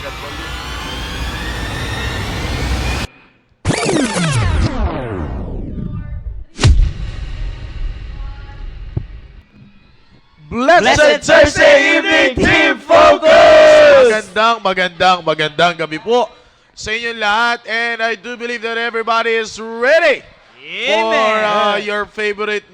basketball yun. Blessed Thursday evening, Team Focus! Magandang gabi po sa inyong lahat. And I do believe that everybody is ready for your favorite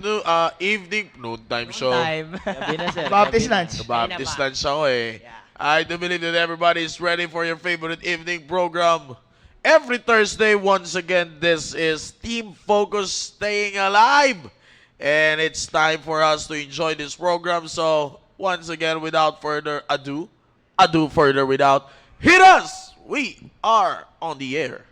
evening noontime show. Gabi na, sir. Baptist lunch. Baptist lunch ako eh. I do believe that everybody is ready for your favorite evening program. Every Thursday, once again, this is Team Focus Staying Alive. And it's time for us to enjoy this program. So, once again, without further ado further without, hit us! We are on the air.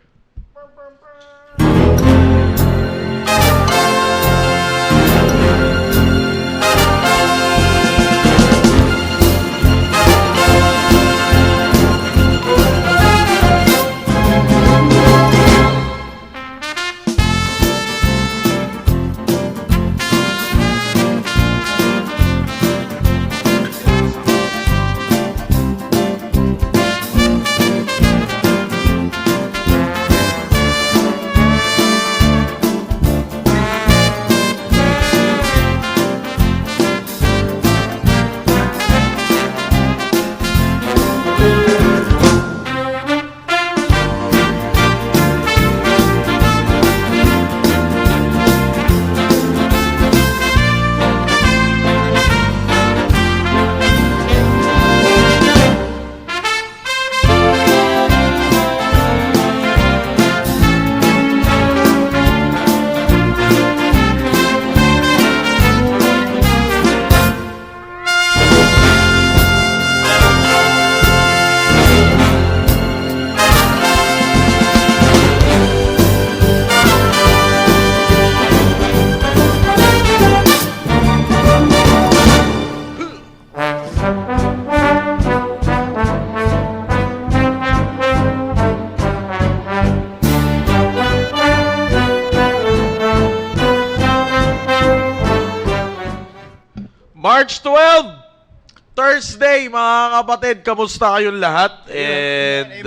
March 12, Thursday, mga kapatid, kamusta kayong lahat? And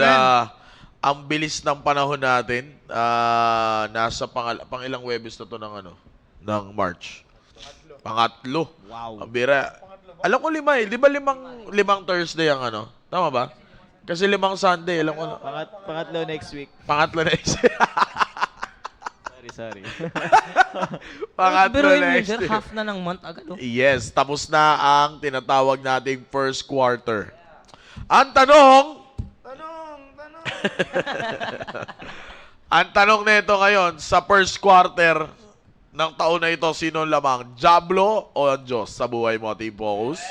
ang bilis ng panahon natin, nasa pang-ilang Webes na to ng March. Pangatlo. Wow. Ang bira. Alam ko 5 eh. Di ba limang Thursday ang Tama ba? Kasi 5 Sunday. Alam ko. Pangatlo next week. Pangatlo na Sorry. Pangatlo Pero na yun, sir, half na ng month agad. Oh. Yes, tapos na ang tinatawag nating first quarter. Ang tanong, ang tanong nito ngayon, sa first quarter ng taon na ito, sino lamang? Diablo o ang Diyos sa buhay mo, Team Focus?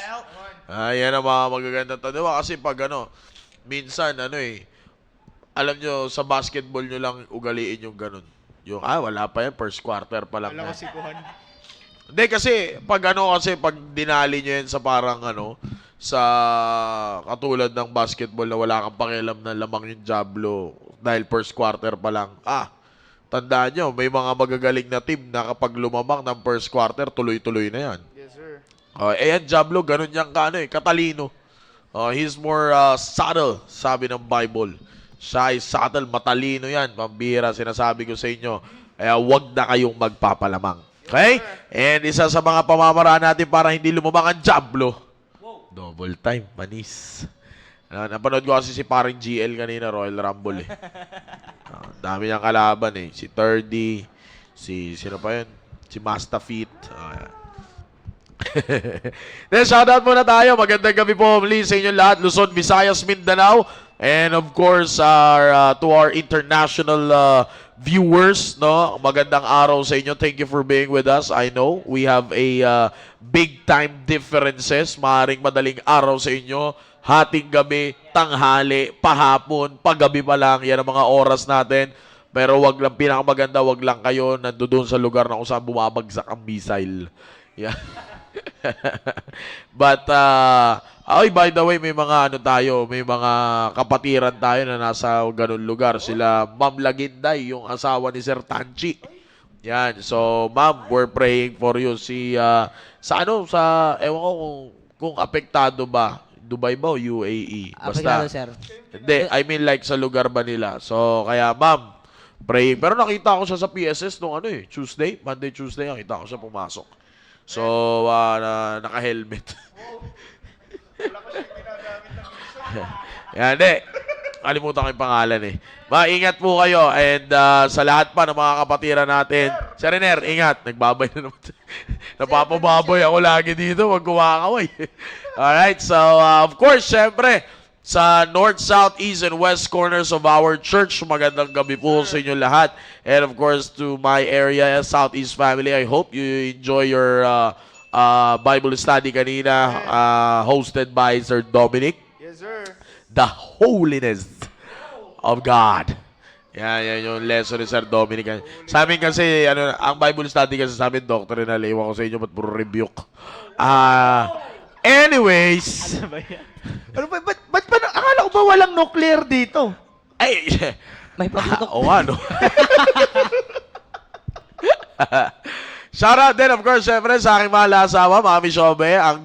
Yan ang mga magagandang tanong. Kasi pag minsan, alam nyo, sa basketball nyo lang ugaliin yung ganun. Yung, wala pa yan, first quarter pa lang. Alam ko si Kuhan. Hindi kasi pag dinali nyo yan sa parang sa katulad ng basketball na wala kang pakialam na lamang yung Diablo dahil first quarter pa lang. Tandaan nyo, may mga magagaling na team na kapag lumamang ng first quarter, tuloy-tuloy na yan. Yes, sir. Yan Diablo, ganun yung katalino. He's more subtle, sabi ng Bible. Siya ay subtle, matalino yan. Pambihira, sinasabi ko sa inyo. Kaya wag na kayong magpapalamang. Okay? And isa sa mga pamamaraan natin para hindi lumabang ang Diablo. Double time, panis. Napanood ko kasi si paring GL kanina, Royal Rumble eh. Dami niyang kalaban eh. Si Turdy, sino pa yun? Si Mastafit. Then shoutout muna tayo. Magandang gabi po muli sa inyo lahat. Luzon, Visayas, Mindanao. And of course, to our international viewers, magandang araw sa inyo. Thank you for being with us. I know we have a big time differences. Maaring madaling araw sa inyo, hating gabi, tanghali, pahapon, paggabi pa lang. Yan ang mga oras natin. Pero wag lang, pinakamaganda, wag lang kayo nandoon sa lugar na kung saan bumabagsak ang missile. Yeah. But, by the way, may mga may mga kapatiran tayo na nasa ganun lugar. Sila Ma'am Laginday, yung asawa ni Sir Tanchi. Yan. So, Ma'am, we're praying for you. Ewan ko kung apektado ba Dubai ba o UAE? Aplikado, sir. Hindi, I mean like sa lugar ba nila. So, kaya ma'am, praying. Pero nakita ko siya sa PSS nung Monday, Tuesday, nakita ko siya pumasok. So, naka-helmet. Yan, hindi. Kalimutan ko yung pangalan eh. Maingat po kayo and sa lahat pa ng mga kapatiran natin. Sir Riner, ingat. Nagbabay na naman. Napapababoy ako lagi dito. Wag kumakaway. Alright, so of course, syempre, sa north, south, east, and west corners of our church, magandang gabi po sa inyo lahat. And of course, to my area, Southeast family, I hope you enjoy your Bible study kanina, hosted by Sir Dominic. Yes, sir. The holiness of God. Yan yung lesson ni Sir Dominic. Sa amin kasi, ang Bible study kasi sa amin, doctrine na iwan ko sa inyo, ba't puro rebuke? Anyways. Ano ba? Ba't akala ko ba walang nuclear dito? Ay, May paputok. o ano. Shoutout din, of course, syempre, sa aking mahal na asawa, Mami Shobe, ang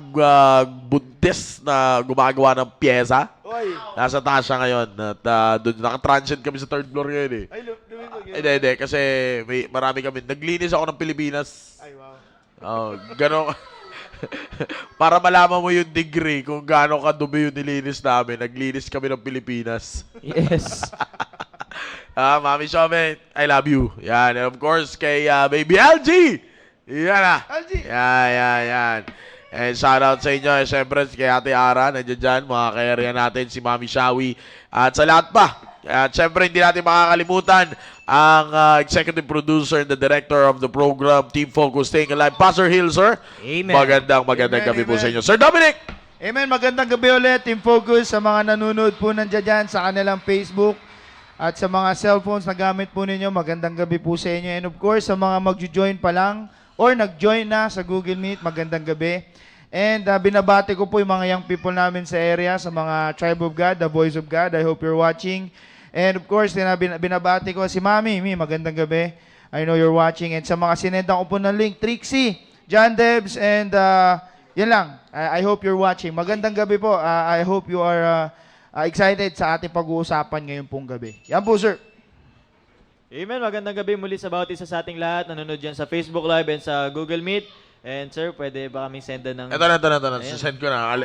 buntis na gumagawa ng pyesa. Oy. Nasa taas siya ngayon. At doon, naka-transient kami sa third floor ngayon eh. Ay, lumipag yun. Hindi, kasi marami kami. Naglinis ako ng Pilipinas. Ay, wow. Oh, gano'n. Para malaman mo yung degree kung gaano kadumi yung nilinis namin. Naglinis kami ng Pilipinas. Yes. Mami Shobe, I love you. Yan. And of course, kay Baby LG. Yan na. LG. Yan. And shout out sa inyo. Siyempre, kay Ate Ara, nandiyan dyan. Mga ka-area natin, si Mami Shawi. At sa lahat pa. At siyempre, hindi natin makakalimutan ang executive producer and the director of the program, Team Focus, Staying Alive, Pastor Hill, sir. Amen. Magandang Amen, gabi po amen. sa inyo. Sir Dominic! Amen. Magandang gabi ulit, Team Focus, sa mga nanonood po nandiyan dyan sa kanilang Facebook at sa mga cellphones na gamit po ninyo. Magandang gabi po sa inyo. And of course, sa mga magjo-join pa lang or nag-join na sa Google Meet, magandang gabi. And binabati ko po yung mga young people namin sa area, sa mga Tribe of God, the Voice of God. I hope you're watching. And of course, binabati ko si Mami. Magandang gabi. I know you're watching. And sa mga sinenda ko po ng link, Trixie, John Debs, and yan lang. I hope you're watching. Magandang gabi po. I hope you are excited sa ating pag-uusapan ngayon pong gabi. Yan po, sir. Amen. Magandang gabi muli sa bawat isa sa ating lahat. Nanonood dyan sa Facebook Live and sa Google Meet. And sir, pwede ba kaming senda ng... Ito na. Send ko na.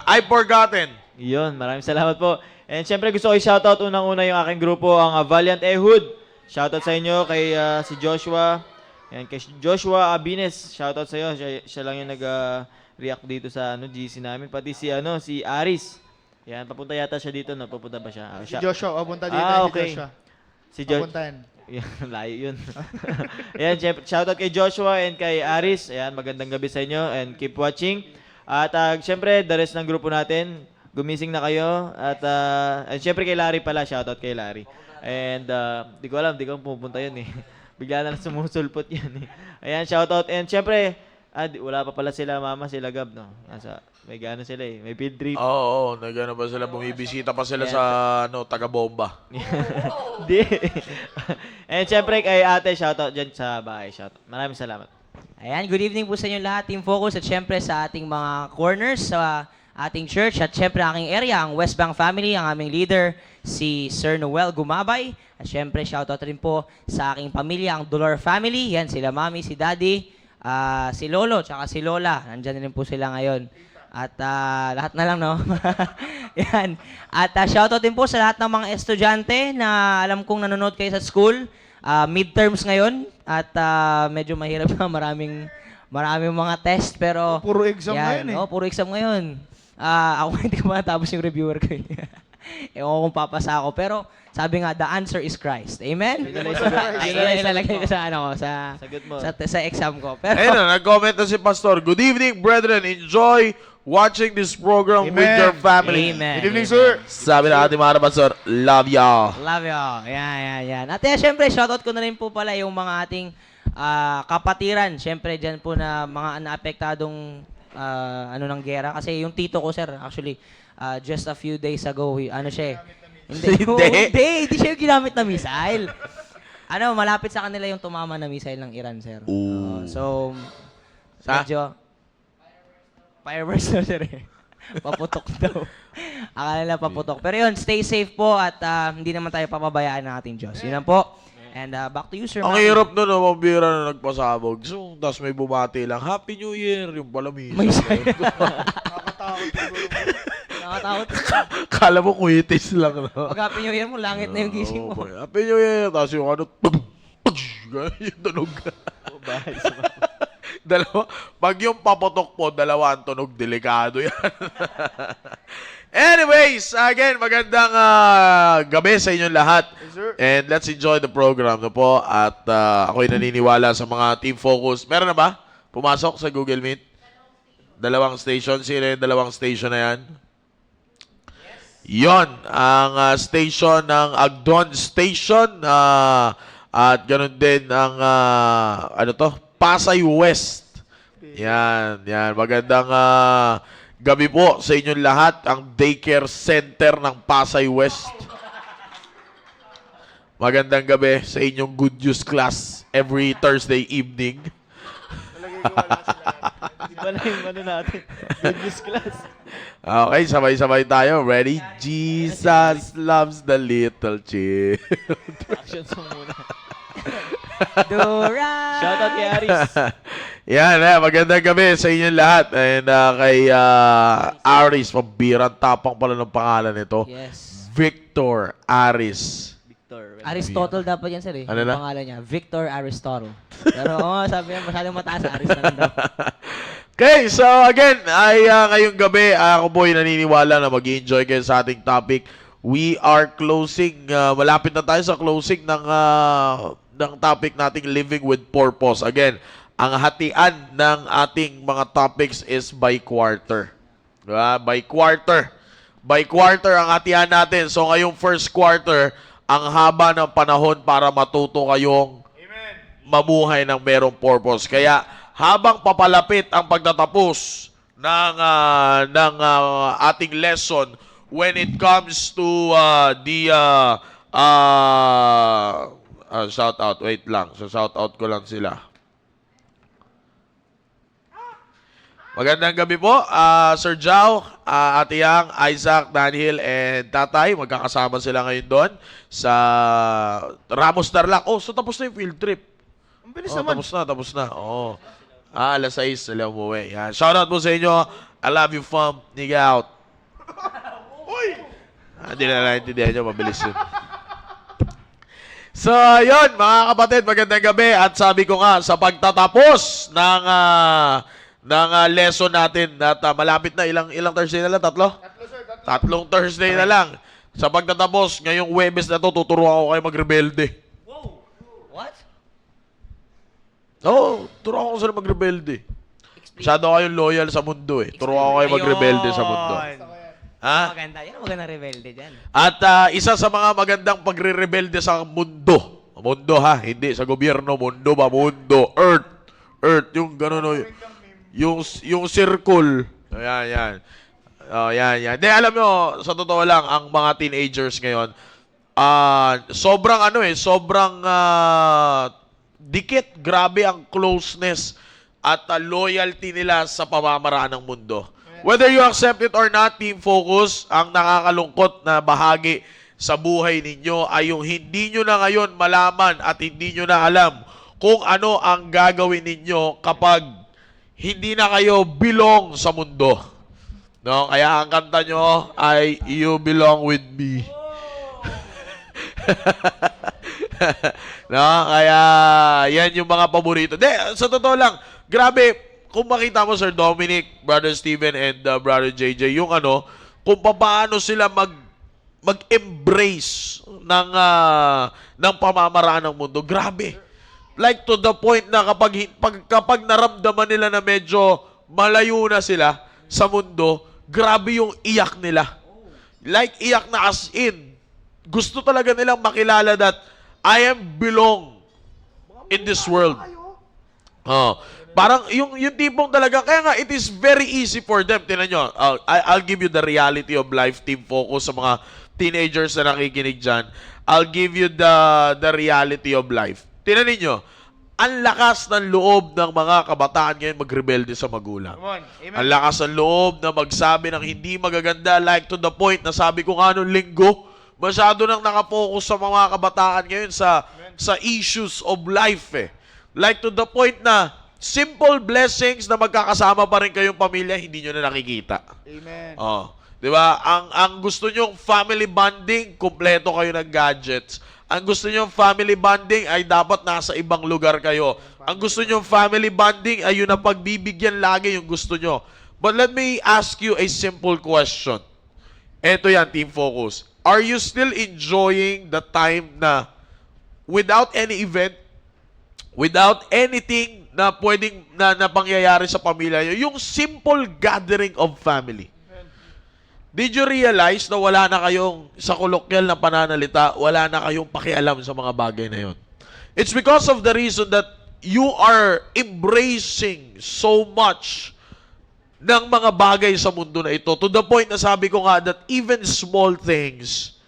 I've forgotten. Yun, maraming salamat po. And syempre gusto ko i-shoutout unang-una yung aking grupo, ang Valiant Ehud. Shoutout sa inyo kay si Joshua. Yan, kay Joshua Abines. Shoutout sa iyo. Siya lang yung nag-react dito sa GC namin. Pati si Aris. Yan, papunta yata siya dito, no? Papunta ba siya? Si Joshua, punta dito okay. si Joshua. Si Joshua. Papuntahin. Yan, layo yun. Ayan, shoutout kay Joshua and kay Aris. Ayan, magandang gabi sa inyo and keep watching. At syempre, the rest ng grupo natin, gumising na kayo. At syempre kay Larry pala, shoutout kay Larry. And di ko alam, di ko pupunta yun eh. Bigla na lang sumusulpot yun eh. Ayan, shoutout. And syempre, wala pa pala sila mama, sila Gab, no? May gano sila eh. May field trip. Oo, nagano ba sila? Bumibisita pa sila sa taga-bomba. Di. And syempre kay ate, shoutout dyan sa bahay. Shoutout. Maraming salamat. Ayan, good evening po sa inyo lahat, Team Focus, at syempre sa ating mga corners sa ating church, at syempre aking area, ang West Bank family, ang aming leader, si Sir Noel Gumabay. At syempre, shoutout rin po sa aking pamilya, ang Dolor family. Yan, sila mami, si daddy, si lolo, tsaka si lola. Nandyan rin po sila ngayon. At lahat na lang, no? Yan. At shoutout din po sa lahat ng mga estudyante na alam kong nanonood kayo sa school. Midterms ngayon. At medyo mahirap na, maraming mga test. Pero Puro exam ngayon eh. Oh, puro exam ngayon. Ako hindi ko matapos yung reviewer ko. Ewan ko kung papasa ako. Pero sabi nga, the answer is Christ. Amen? Ilalagay ko sa Sagot mo. sa exam ko. Pero, Ayun na, nag-comment na si Pastor. Good evening, brethren. Enjoy watching this program with Amen. your family. Amen. Good evening, sir. Sabi na ating mga Pastor, love y'all. Love you. Yan. At syempre, shoutout ko na rin po pala yung mga ating kapatiran. Syempre, dyan po na mga naapektadong ng gera. Kasi yung tito ko, sir, actually, just a few days ago, siya eh. Hindi siya yung ginamit na missile. Malapit sa kanila yung tumama na missile ng Iran, sir. Ooh. So, Sa? medyo... Fireworks na, sir. Paputok daw. Akala nila paputok. Pero yun, stay safe po at hindi naman tayo papabayaan ng ating Diyos. Yun lang po. And back to you, Sir Ang Maki. hirap nun, mambira na nagpasabog. So, tapos may bumati lang, Happy New Year! Yung pala misa. May isa. Nakakatakot siguro. Nakatakot. Kala mo kuitis lang, no? Pag Happy New Year mo, langit na yung gising mo. Oo, Happy New Year! Tapos yung ano, yung tunog. Bahay sa Dalawa. Pag yung paputok po, dalawa ang tunog, delikado yan. Anyways, again, magandang gabi sa inyong lahat. Yes, sir. And let's enjoy the program na po. At ako'y naniniwala sa mga Team Focus. Meron na ba? Pumasok sa Google Meet? Dalawang station. Sino yung dalawang station na yan? Yon, ang station ng Agdon Station. At ganun din ang, Pasay West. Yan. Magandang gabi po sa inyong lahat. Ang daycare center ng Pasay West. Magandang gabi sa inyong good news class every Thursday evening. Di ba na yung ano natin? Good news class. Okay, sabay-sabay tayo. Ready? Jesus loves the little child. Action song muna. Dura! Shoutout kay Aris. Yan, magandang gabi sa inyong lahat. And kay Aris, pabirang tapang pala ng pangalan nito. Yes. Victor Aris. Victor. Aristotle dapat yan, sir. Ano Yung na? pangalan niya. Victor Aristotle. Pero sabi niya, masyadong mataas. Aris na lang daw. Okay, so again, ay ngayong gabi, ako po'y naniniwala na mag-enjoy kayo sa ating topic. We are closing, malapit na tayo sa closing ng topic nating Living with Purpose. Again, ang hatian ng ating mga topics is by quarter. Diba? By quarter. By quarter ang hatian natin. So ngayong first quarter, ang haba ng panahon para matuto kayong mamuhay ng merong purpose. Kaya habang papalapit ang pagtatapos ng ating lesson when it comes to shout out, wait lang. So shout out ko lang sila. Magandang gabi po, Sir Jao, Ate Yang, Isaac, Daniel, and Tatay. Magkakasama sila ngayon doon sa Ramos Tarlac. Oh, so tapos na yung field trip. Ang bilis naman. Tapos na. Oo. Alas 6 sila umuwi. Yan. Shoutout po sa inyo. I love you, fam. Nigga out. Uy! Hindi na naintindihan nyo. Mabilis yun. So, yun, mga kapatid, magandang gabi. At sabi ko nga, sa pagtatapos ng lesson natin, at malapit na, ilang Thursday na lang? Tatlo? Tatlong Thursday na lang. Sa pagtatapos, ngayong Huwebes na to, tuturuan ko kayo magrebelde. What? Oo, turuan ko sila magrebelde. Masyado kayong loyal sa mundo eh. Turuan ko kayo magrebelde sa mundo. Ha? Maganda. Yan ang magandang rebelde dyan. At isa sa mga magandang pagre-rebelde sa mundo. Mundo ha, hindi sa gobyerno. Mundo ba? Mundo. Earth. Earth. Yung gano'n. Yung circle. Yan. Oh, yan. Di, alam nyo, sa totoo lang, ang mga teenagers ngayon, sobrang dikit, grabe ang closeness at loyalty nila sa pamamaraan ng mundo. Whether you accept it or not, Team Focus, ang nakakalungkot na bahagi sa buhay ninyo ay yung hindi nyo na ngayon malaman at hindi nyo na alam kung ano ang gagawin ninyo kapag hindi na kayo belong sa mundo. No? Kaya ang kanta nyo ay You Belong With Me. No? Kaya yan yung mga paborito. Sa totoo lang, grabe, kung makita mo Sir Dominic, Brother Steven, and Brother JJ, yung kung paano sila mag-embrace ng pamamaraan ng mundo. Grabe. Like to the point na kapag naramdaman nila na medyo malayo na sila sa mundo, grabe yung iyak nila. Like iyak na as in. Gusto talaga nilang makilala that I am belong in this world. Parang yung tipong talaga, kaya nga it is very easy for them. Tingnan nyo, I'll give you the reality of life, Team Focus, sa mga teenagers na nakikinig dyan. I'll give you the reality of life. Tingnan ninyo, ang lakas ng loob ng mga kabataan ngayon magrebelde sa magulang. Come on. Amen. Ang lakas ng loob na magsabi ng hindi magaganda, like to the point na sabi ko nga nung linggo, masyado nang nakapokus sa mga kabataan ngayon sa issues of life eh. Like to the point na simple blessings na magkakasama pa rin kayong pamilya, hindi nyo na nakikita. Amen. Oh, 'di ba? Ang gusto niyo family bonding, kumpleto kayo ng gadgets. Ang gusto niyo family bonding ay dapat nasa ibang lugar kayo. Ang gusto niyo family bonding ay yun na pagbibigyan lagi yung gusto niyo. But let me ask you a simple question. Ito yan, Team Focus. Are you still enjoying the time na without any event, without anything na pwedeng na pangyayari sa pamilya niyo, yung simple gathering of family? Did you realize na wala na kayong, sa kolokyal na pananalita, wala na kayong pakialam sa mga bagay na yon? It's because of the reason that you are embracing so much ng mga bagay sa mundo na ito. To the point na sabi ko nga that even small things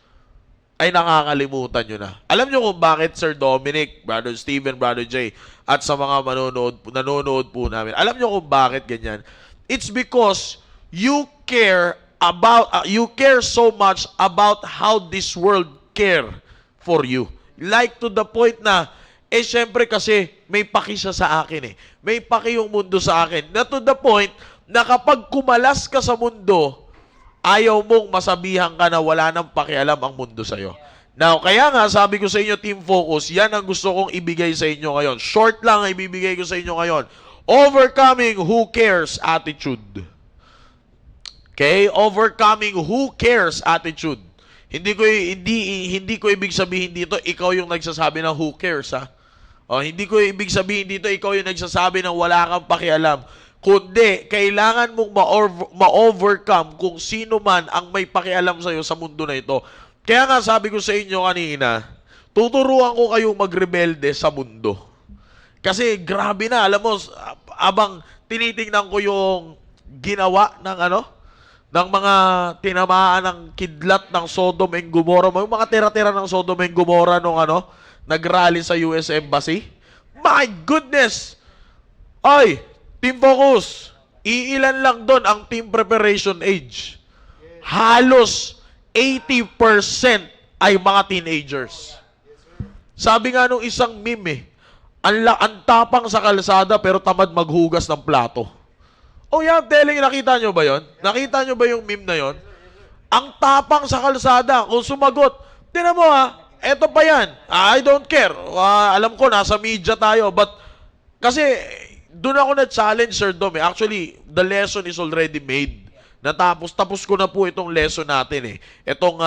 ay nakakalimutan nyo na. Alam nyo kung bakit, Sir Dominic, Brother Steven, Brother Jay, at sa mga nanonood po namin. Alam nyo kung bakit ganyan? It's because you care so much about how this world care for you. Like to the point na, syempre kasi may paki siya sa akin eh. May paki yung mundo sa akin. Na to the point na kapag kumalas ka sa mundo, ayaw mong masabihan ka na wala nang pakialam ang mundo sa'yo. Now, kaya nga, sabi ko sa inyo, Team Focus, yan ang gusto kong ibigay sa inyo ngayon. Short lang ang ibibigay ko sa inyo ngayon. Overcoming who cares attitude. Okay? Overcoming who cares attitude. Hindi ko ibig sabihin dito ikaw yung nagsasabi ng who cares, ha. Hindi ko ibig sabihin dito ikaw yung nagsasabi ng wala kang pakialam. Kundi kailangan mong ma-overcome kung sino man ang may pakialam sa iyo sa mundo na ito. Kaya nga sabi ko sa inyo kanina, tuturuan ko kayong magrebelde sa mundo. Kasi grabe na, alam mo, abang tinitingnan ko yung ginawa ng mga tinamaan ng kidlat ng Sodom and Gomorrah. Yung mga tira-tira ng Sodom and Gomorrah nung nag-rally sa US Embassy. My goodness! Ay, Team Focus, iilan lang doon ang team preparation age. Halos 80% ay mga teenagers. Sabi nga nung isang meme ang tapang sa kalsada pero tamad maghugas ng plato. Oh yeah, I'm telling you, nakita nyo ba yon? Nakita nyo ba yung meme na yon? Ang tapang sa kalsada, kung sumagot, tinan mo eto pa yan. I don't care. Alam ko, nasa media tayo. But, kasi, doon ako na-challenge, Sir Dom. Actually, the lesson is already made. Tapos ko na po itong lesson natin eh. Itong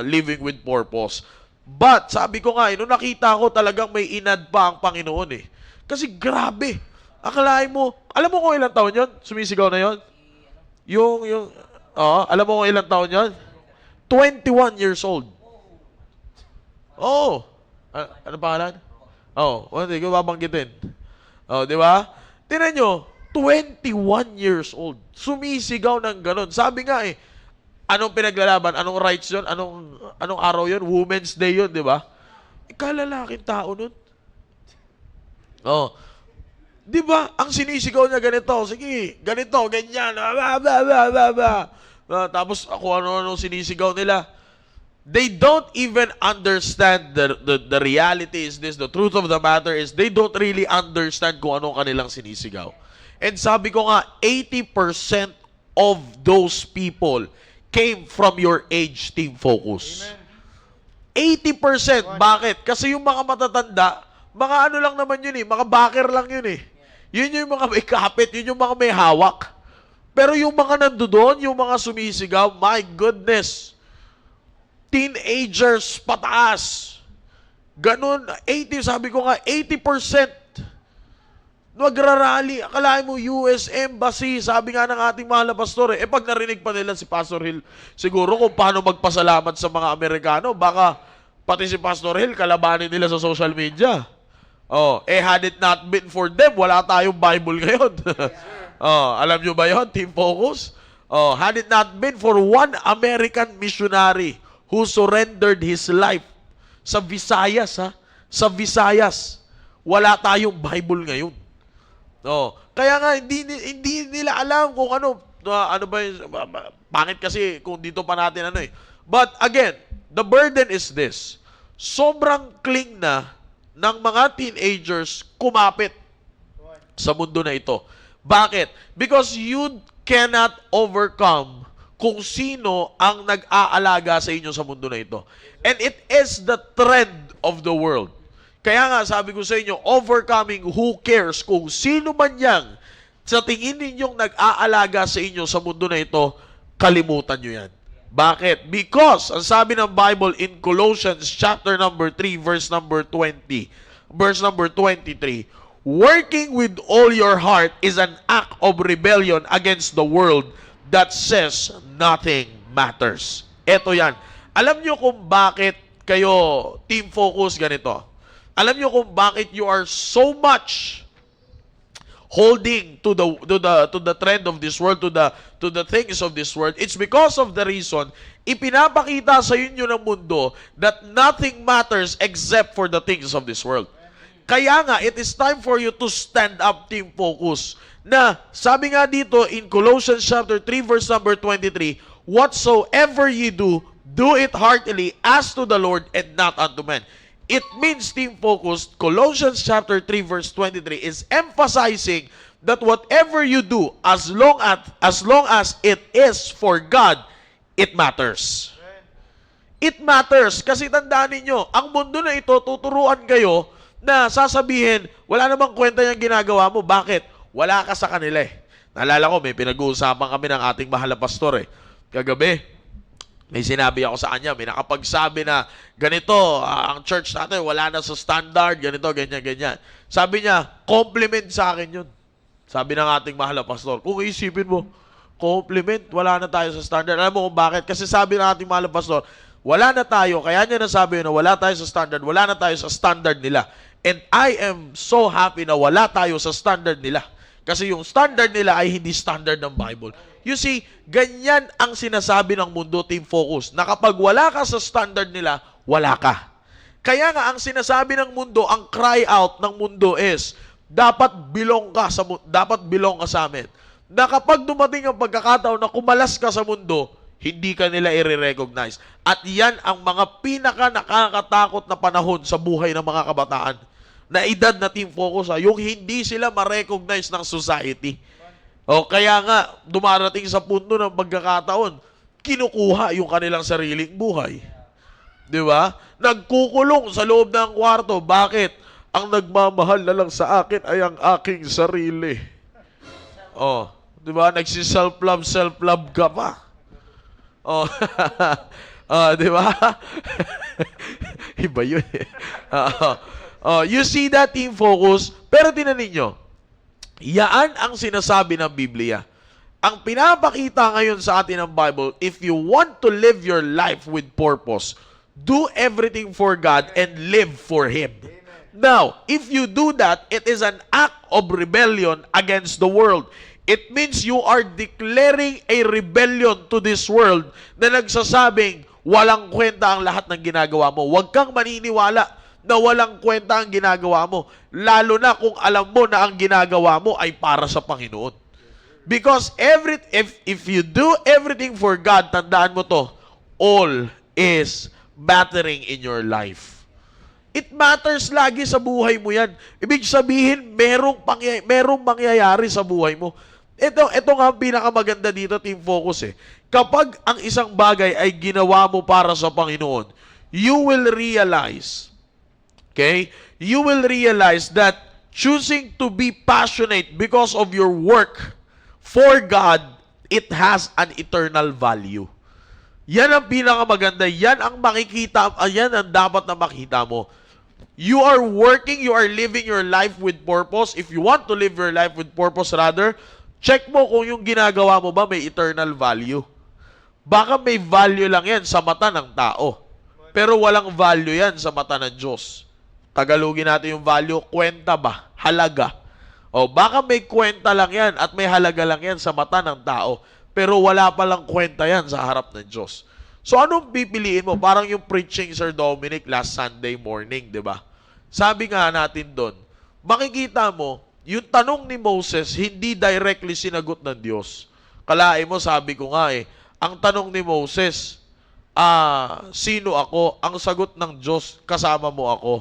living with purpose. But, sabi ko nga, nung nakita ko talagang may inad pa ang Panginoon eh. Kasi grabe. Akalain mo, alam mo kung ilang taon yon? Sumisigaw na yon? Alam mo kung ilang taon yon? 21 years old. Oh. Ano pangalan? Hindi ko babanggitin. Di ba? Tingnan nyo, 21 years old. Sumisigaw ng ganon. Sabi nga anong pinaglalaban? Anong rights yun? Anong araw yun? Women's Day yun, di ba? Kalalaking tao nun. Di ba? Ang sinisigaw niya ganito. Sige, ganito, ganyan. Tapos ako ano sinisigaw nila. They don't even understand the reality is this. The truth of the matter is they don't really understand kung anong kanilang sinisigaw. And sabi ko nga, 80% of those people came from your age, Team Focus. Amen. 80%. Bakit? Kasi yung mga matatanda, mga ano lang naman yun mga backer lang yun Yun yung mga may kapit, yun yung mga may hawak. Pero yung mga nandoon, yung mga sumisigaw, my goodness, teenagers pataas. Ganun, 80, sabi ko nga, 80% nagrarally. Akalain mo, US Embassy, sabi nga ng ating mahal na pastor pag narinig pa nila si Pastor Hill, siguro kung paano magpasalamat sa mga Amerikano, baka pati si Pastor Hill, kalabanin nila sa social media. Had it not been for them, wala tayong Bible ngayon. Alam nyo ba yon, Team Focus? Had it not been for one American missionary who surrendered his life sa Visayas, Sa Visayas. wala tayong Bible ngayon. No. Kaya nga hindi nila alam kung ano ba yung, pangit kasi kung dito pa natin ano eh. But again, the burden is this. Sobrang cling na ng mga teenagers kumapit sa mundo na ito. Bakit? Because you cannot overcome kung sino ang nag-aalaga sa inyo sa mundo na ito. And it is the trend of the world. Kaya nga, sabi ko sa inyo, overcoming who cares kung sino man yang sa tingin ninyong nag-aalaga sa inyo sa mundo na ito, kalimutan nyo yan. Bakit? Because, ang sabi ng Bible in Colossians chapter number 3, verse number 23, working with all your heart is an act of rebellion against the world that says nothing matters. Ito yan. Alam nyo kung bakit kayo team focus ganito? Alam nyo kung bakit you are so much holding to the trend of this world, to the things of this world? It's because of the reason ipinapakita sa inyo ng mundo that nothing matters except for the things of this world. Kaya nga, it is time for you to stand up, team focus. Na, sabi nga dito in Colossians chapter 3, verse number 23, whatsoever ye do, do it heartily as to the Lord and not unto men. It means, team focus, Colossians chapter 3, verse 23 is emphasizing that whatever you do, as long as it is for God, it matters. It matters. Kasi tandaan ninyo, ang mundo na ito, tuturuan kayo na sasabihin, wala namang kwenta yung ginagawa mo. Bakit? Wala ka sa kanila eh. Naalala ko, may pinag-uusapan kami ng ating mahal na pastor eh. Kagabi, may sinabi ako sa kanya, may nakapagsabi na, ganito, ang church natin, wala na sa standard, ganito, ganyan, ganyan. Sabi niya, compliment sa akin yun. Sabi ng ating mahal na pastor, kung isipin mo, compliment, wala na tayo sa standard. Alam mo kung bakit? Kasi sabi ng ating mahal na pastor, wala na tayo, kaya niya nasabi na wala tayo sa standard, wala na tayo sa standard nila. And I am so happy na wala tayo sa standard nila. Kasi yung standard nila ay hindi standard ng Bible. You see, ganyan ang sinasabi ng mundo, team focus, na kapag wala ka sa standard nila, wala ka. Kaya nga, ang sinasabi ng mundo, ang cry out ng mundo is, dapat belong ka sa amin. Na kapag dumating ang pagkakataon na kumalas ka sa mundo, hindi ka nila i-recognize. At yan ang mga pinaka nakakatakot na panahon sa buhay ng mga kabataan. Na edad na team focus, yung hindi sila ma-recognize ng society. O kaya nga, dumarating sa punto ng pagkakataon, kinukuha yung kanilang sariling buhay. Di ba? Nagkukulong sa loob ng kwarto. Bakit? Ang nagmamahal na lang sa akin ay ang aking sarili. O, di ba? Self-love ka pa. Oh, di ba? Iba yun eh. You see that, team focus? Pero tinan ninyo, yaan ang sinasabi ng Biblia. Ang pinapakita ngayon sa atin ng Bible, if you want to live your life with purpose, do everything for God and live for Him. Now, if you do that, it is an act of rebellion against the world. It means you are declaring a rebellion to this world na nagsasabing walang kwenta ang lahat ng ginagawa mo. Huwag kang maniniwala na walang kwenta ang ginagawa mo. Lalo na kung alam mo na ang ginagawa mo ay para sa Panginoon. Because if you do everything for God, tandaan mo to, all is mattering in your life. It matters lagi sa buhay mo yan. Ibig sabihin, merong mangyayari sa buhay mo. Ito nga ang pinakamaganda dito, team focus eh. Kapag ang isang bagay ay ginawa mo para sa Panginoon, you will realize, okay? You will realize that choosing to be passionate because of your work for God, it has an eternal value. Yan ang pinakamaganda. Yan ang makikita, yan ang dapat na makita mo. You are working, you are living your life with purpose. If you want to live your life with purpose rather, check mo kung yung ginagawa mo ba may eternal value. Baka may value lang yan sa mata ng tao. Pero walang value yan sa mata ng Diyos. Tagalogin natin yung value, kwenta ba? Halaga. O baka may kwenta lang yan at may halaga lang yan sa mata ng tao. Pero wala palang kwenta yan sa harap ng Diyos. So anong pipiliin mo? Parang yung preaching Sir Dominic last Sunday morning, di ba? Sabi nga natin doon, makikita mo, yung tanong ni Moses, hindi directly sinagot ng Diyos. Kalain mo, sabi ko nga ang tanong ni Moses, sino ako? Ang sagot ng Diyos, kasama mo ako.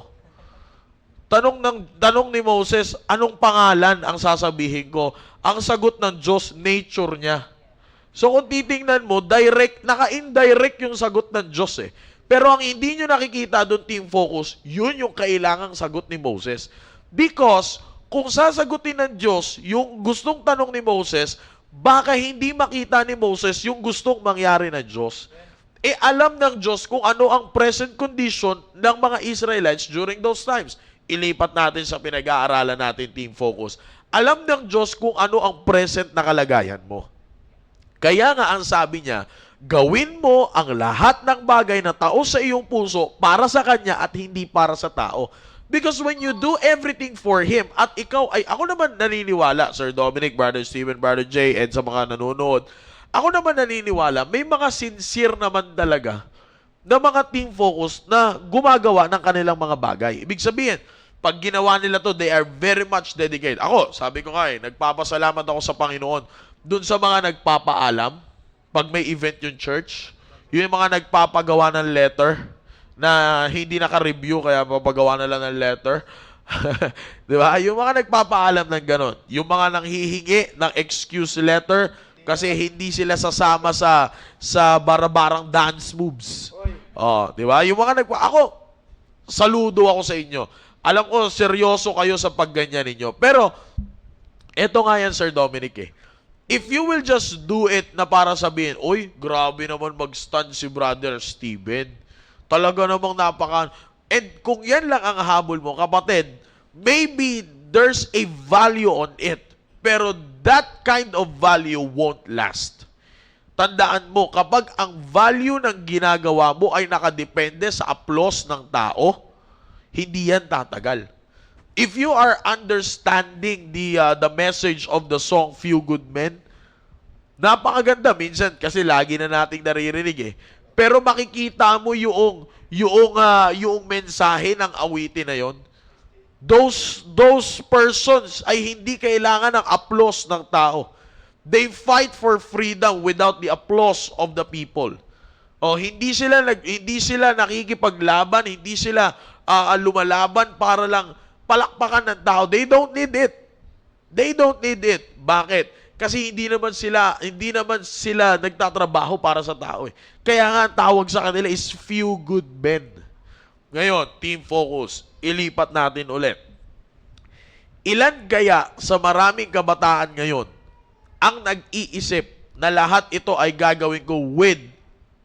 Tanong ni Moses, anong pangalan ang sasabihin ko? Ang sagot ng Diyos, nature niya. So kung titingnan mo, naka-indirect yung sagot ng Diyos Pero ang hindi nyo nakikita doon, Team Focus, yun yung kailangang sagot ni Moses. Because kung sasagutin ng Diyos yung gustong tanong ni Moses, baka hindi makita ni Moses yung gustong mangyari ng Diyos. Alam ng Diyos kung ano ang present condition ng mga Israelites during those times. Ilipat natin sa pinag-aaralan natin, Team Focus. Alam ng Diyos kung ano ang present na kalagayan mo. Kaya nga ang sabi niya, gawin mo ang lahat ng bagay na taos sa iyong puso para sa Kanya at hindi para sa tao. Because when you do everything for Him, at ikaw ay, ako naman naniniwala, Sir Dominic, Brother Steven, Brother Jay, and sa mga nanonood, ako naman naniniwala, may mga sincere naman talaga na mga Team Focus na gumagawa ng kanilang mga bagay. Ibig sabihin, pag ginawa nila to, they are very much dedicated. Ako, sabi ko nga nagpapasalamat ako sa Panginoon dun sa mga nagpapaalam, pag may event yung church, yung mga nagpapagawa ng letter, na hindi naka-review, kaya papagawa na lang ng letter. Di ba? Yung mga nagpapaalam ng ganon. Yung mga nanghihingi ng excuse letter kasi hindi sila sasama sa barabarang dance moves. Oh, di ba? Yung mga ako, saludo ako sa inyo. Alam ko, seryoso kayo sa pagganyan ninyo. Pero, eto nga yan, Sir Dominic If you will just do it na para sabihin, uy, grabe naman mag-stand si Brother Steven. Talaga namang And kung yan lang ang habol mo, kapatid, maybe there's a value on it. Pero that kind of value won't last. Tandaan mo, kapag ang value ng ginagawa mo ay nakadepende sa applause ng tao, hindi yan tatagal. If you are understanding the message of the song Few Good Men, napakaganda minsan kasi lagi na nating naririnig Pero makikita mo yung mensahe ng awitin na yon. Those persons ay hindi kailangan ng applause ng tao. They fight for freedom without the applause of the people. Hindi sila nakikipaglaban, hindi sila lumalaban para lang palakpakan ng tao. They don't need it. Bakit? Kasi hindi naman sila nagtatrabaho para sa tao Kaya nga ang tawag sa kanila is few good men. Ngayon, Team Focus, ilipat natin ulit. Ilan kaya sa maraming kabataan ngayon ang nag-iisip na lahat ito ay gagawin ko with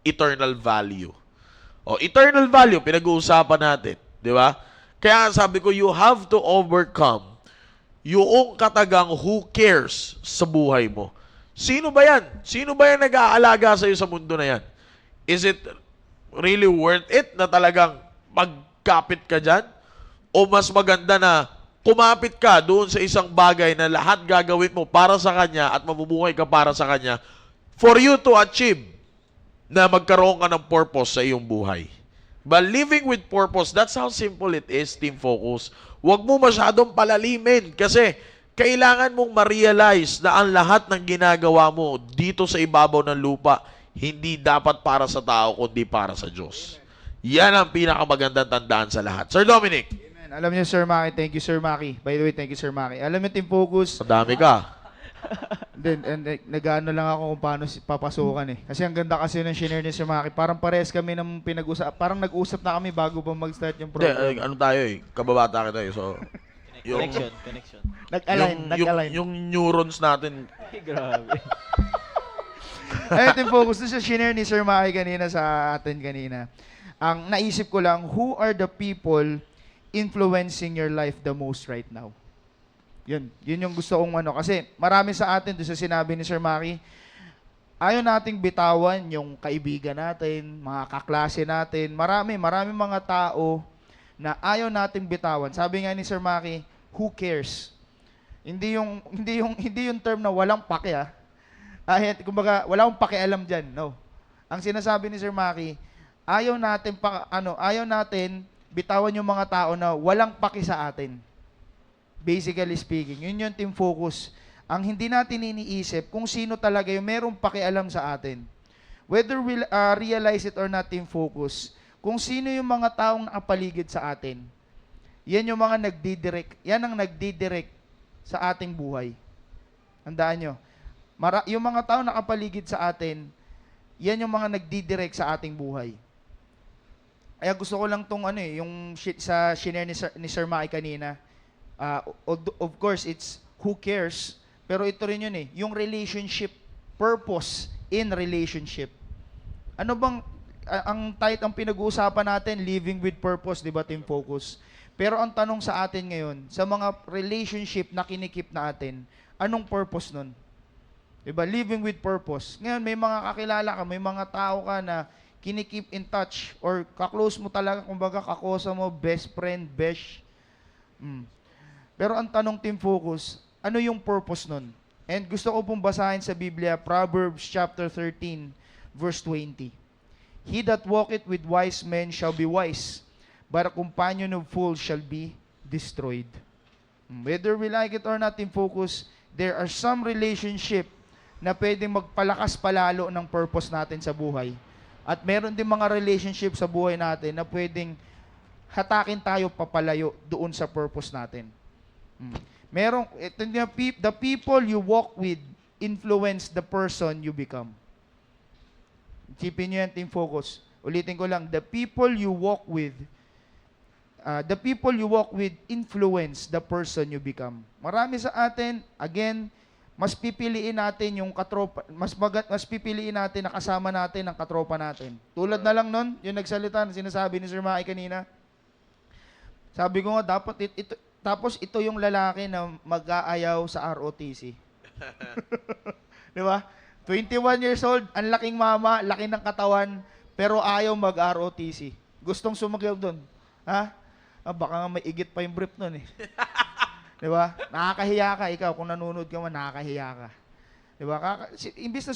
eternal value? Eternal value, pinag-uusapan natin. Di ba? Kaya sabi ko, you have to overcome yung katagang who cares sa buhay mo. Sino ba yan? Sino ba yan nag-aalaga sa'yo sa mundo na yan? Is it really worth it na talagang magkapit ka dyan? O mas maganda na kumapit ka doon sa isang bagay na lahat gagawin mo para sa Kanya at mabubuhay ka para sa Kanya for you to achieve na magkaroon ka ng purpose sa iyong buhay. But living with purpose, that's how simple it is, Team Focus. Huwag mo masyadong palalimin kasi kailangan mong ma-realize na ang lahat ng ginagawa mo dito sa ibabaw ng lupa, hindi dapat para sa tao, kundi para sa Diyos. Yan ang pinakamagandang tandaan sa lahat. Sir Dominic. Amen. Alam niyo, Sir Maki, thank you, Sir Maki. By the way, thank you, Sir Maki. Alam niyo, Team Focus, Madami ka. nag-ano lang ako kung paano papasukan Kasi ang ganda kasi ng shinare ni Sir Maki. Parang pares kami ng pinag-usap. Parang nag-usap na kami bago pa mag-start yung program. Ano tayo kababata kita So, Connection. Nag-align. Yung neurons natin. Ay, grabe. Ayun, Team Focus. Doon sa shinare ni Sir Maki kanina sa atin kanina. Ang naisip ko lang, who are the people influencing your life the most right now? Yun yung gusto kong Kasi marami sa atin, doon sa sinabi ni Sir Maki, ayaw nating bitawan yung kaibigan natin, mga kaklase natin. Marami mga tao na ayaw nating bitawan. Sabi nga ni Sir Maki, who cares? Hindi yung term na walang pake kumbaga, wala akong pakialam diyan. No. Ang sinasabi ni Sir Maki, ayaw natin bitawan yung mga tao na walang paki sa atin. Basically speaking, yun yung team focus. Ang hindi natin iniisip kung sino talaga yung merong pakialam sa atin. Whether we realize it or not, team focus, kung sino yung mga taong nakapaligid sa atin, yan yung mga nagdidirect, yan ang nagdidirect sa ating buhay. Tandaan nyo, yung mga taong nakapaligid sa atin, yan yung mga nagdidirect sa ating buhay. Kaya gusto ko lang tong yung sa shinare ni Sir Maki kanina. Of course, it's who cares, pero ito rin yun yung relationship, purpose in relationship. Ano bang, ang pinag-uusapan natin, living with purpose, di ba, team focus? Pero ang tanong sa atin ngayon, sa mga relationship na kinikip natin, anong purpose nun? Di ba, living with purpose. Ngayon, may mga kakilala ka, may mga tao ka na kinikip in touch, or kaklose mo talaga, kumbaga kakosa mo, best friend, besh. Pero ang tanong, team focus, ano yung purpose nun? And gusto ko pong basahin sa Biblia, Proverbs chapter 13, verse 20. He that walketh with wise men shall be wise, but a companion of fools shall be destroyed. Whether we like it or not, team focus, there are some relationship na pwedeng magpalakas palalo ng purpose natin sa buhay. At meron din mga relationship sa buhay natin na pwedeng hatakin tayo papalayo doon sa purpose natin. The people you walk with influence the person you become. Isipin nyo yan, team focus. Ulitin ko lang, the people you walk with influence the person you become. Marami sa atin, again, mas pipiliin natin yung katropa, mas pipiliin natin na kasama natin ang katropa natin. Tulad na lang nun, yung nagsalita, sinasabi ni Sir Maki kanina. Sabi ko nga, dapat tapos ito yung lalaki na mag-aayaw sa ROTC. Di ba? 21 years old, ang laking mama, laki ng katawan, pero ayaw mag-ROTC. Gustong sumagyawd doon. Ha? Baka nga may igit pa yung brief nun eh. Di ba? Nakakahiya ka, ikaw, kung nanonood ka man, nakakahiya ka. Di ba? Imbis na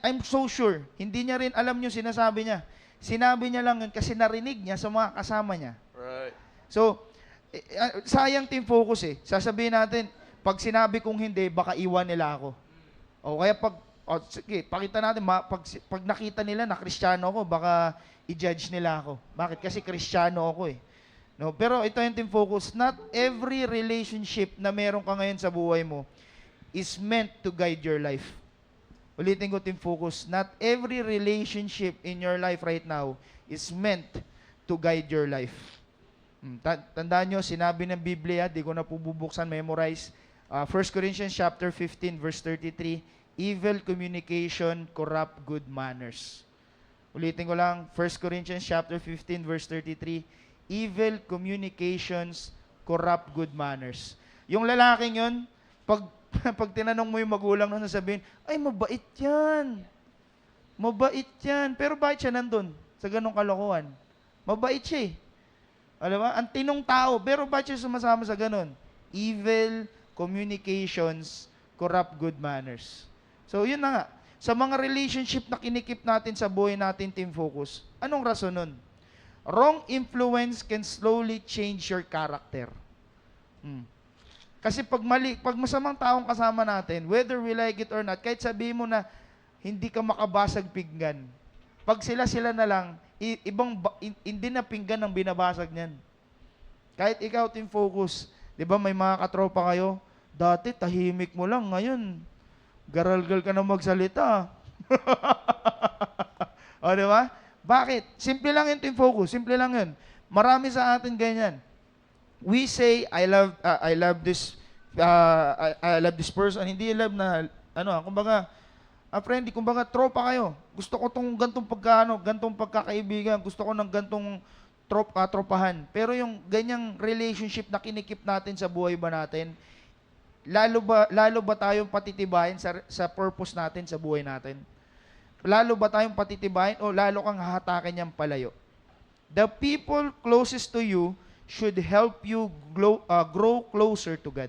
I'm so sure, hindi niya rin alam yung sinasabi niya. Sinabi niya lang yun kasi narinig niya sa mga kasama niya. Right. So, sayang team focus eh. Sasabihin natin, pag sinabi kong hindi, baka iwan nila ako. O kaya sige, pakita natin, pag nakita nila na Kristiyano ako, baka i-judge nila ako. Bakit? Kasi Kristiyano ako eh. No, pero ito yung team focus. Not every relationship na meron ka ngayon sa buhay mo is meant to guide your life. Ulitin ko, team focus. Not every relationship in your life right now is meant to guide your life. Tandaan nyo, sinabi ng Biblia, di ko na po bubuksan, memorize. 1 Corinthians chapter 15, verse 33, evil communication corrupt good manners. Ulitin ko lang, 1 Corinthians chapter 15, verse 33, evil communications corrupt good manners. Yung lalaking yun, pag tinanong mo yung magulang nun, sabihin, ay, mabait yan. Mabait yan. Pero bakit siya nandun sa ganong kalokohan? Mabait siya eh. Alam mo? Ang tinong tao, pero bakit siya sumasama sa ganon? Evil communications corrupt good manners. So, yun na nga. Sa mga relationship na kinikip natin sa buhay natin, team focus, anong rason nun? Wrong influence can slowly change your character. Kasi pag masamang taong kasama natin, whether we like it or not, kahit sabihin mo na hindi ka makabasag pinggan, pag sila na lang, hindi na pinggan ang binabasag niyan. Kahit ikaw, team focus, di ba may mga katropa kayo, dati tahimik mo lang, ngayon, garalgal ka na magsalita. O, di ba? Bakit? Simple lang yun, team focus. Simple lang yun. Marami sa atin ganyan. We say, I love this person. Hindi love na, kumbaga, friendly, kumbaga, tropa kayo. Gusto ko tong gantong pagkakaibigan. Gusto ko ng gantong tropahan. Pero yung ganyang relationship na kinikip natin sa buhay ba natin, lalo ba tayong patitibayin sa purpose natin sa buhay natin? Lalo ba tayong patitibayin o lalo kang hahatakin niyang palayo? The people closest to you should help you grow closer to God.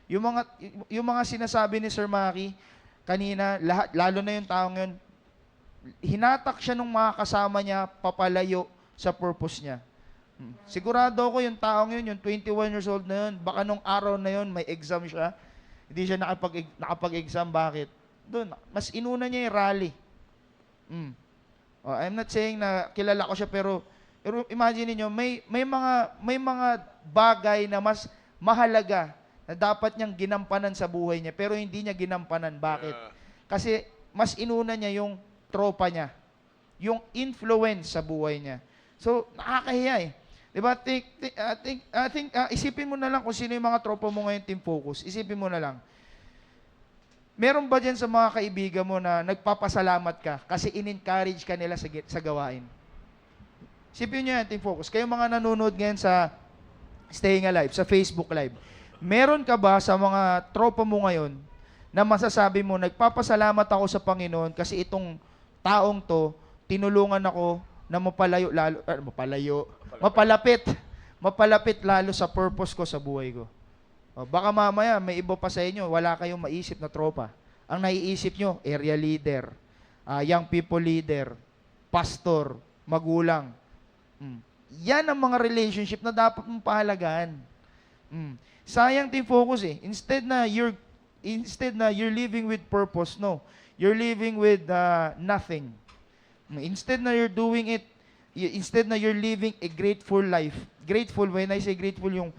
Yung mga sinasabi ni Sir Maki kanina, lalo na yung taong yun, hinatak siya ng mga kasama niya papalayo sa purpose niya. Sigurado ako yung taong yun, yung 21 years old na yun, baka nung araw na yun, may exam siya. Hindi siya nakapag-exam. Bakit? Doon, mas inuna niya yung rally. Oh, I'm not saying na kilala ko siya, pero imagine niyo may mga bagay na mas mahalaga na dapat niyang ginampanan sa buhay niya, pero hindi niya ginampanan. Bakit? Kasi mas inuna niya yung tropa niya, yung influence sa buhay niya. So, nakakahiya eh. Diba? Isipin mo na lang kung sino yung mga tropa mo ngayon, Team Focus. Isipin mo na lang. Meron ba dyan sa mga kaibigan mo na nagpapasalamat ka kasi in-encourage ka nila sa gawain? Isipin nyo yan, Team Focus. Kayo mga nanonood ngayon sa Staying Alive, sa Facebook Live. Meron ka ba sa mga tropa mo ngayon na masasabi mo, nagpapasalamat ako sa Panginoon kasi itong taong to, tinulungan ako na mapalapit lalo sa purpose ko sa buhay ko. O, baka mamaya may iba pa sa inyo, wala kayong maisip na tropa. Ang naiisip nyo, area leader, young people leader, pastor, magulang. Yan ang mga relationship na dapat mong pahalagaan. Sayang, Team Focus eh. Instead na you're living with purpose, no. You're living with nothing. Instead na you're doing it, instead na you're living a grateful life. Grateful, when I say grateful, yung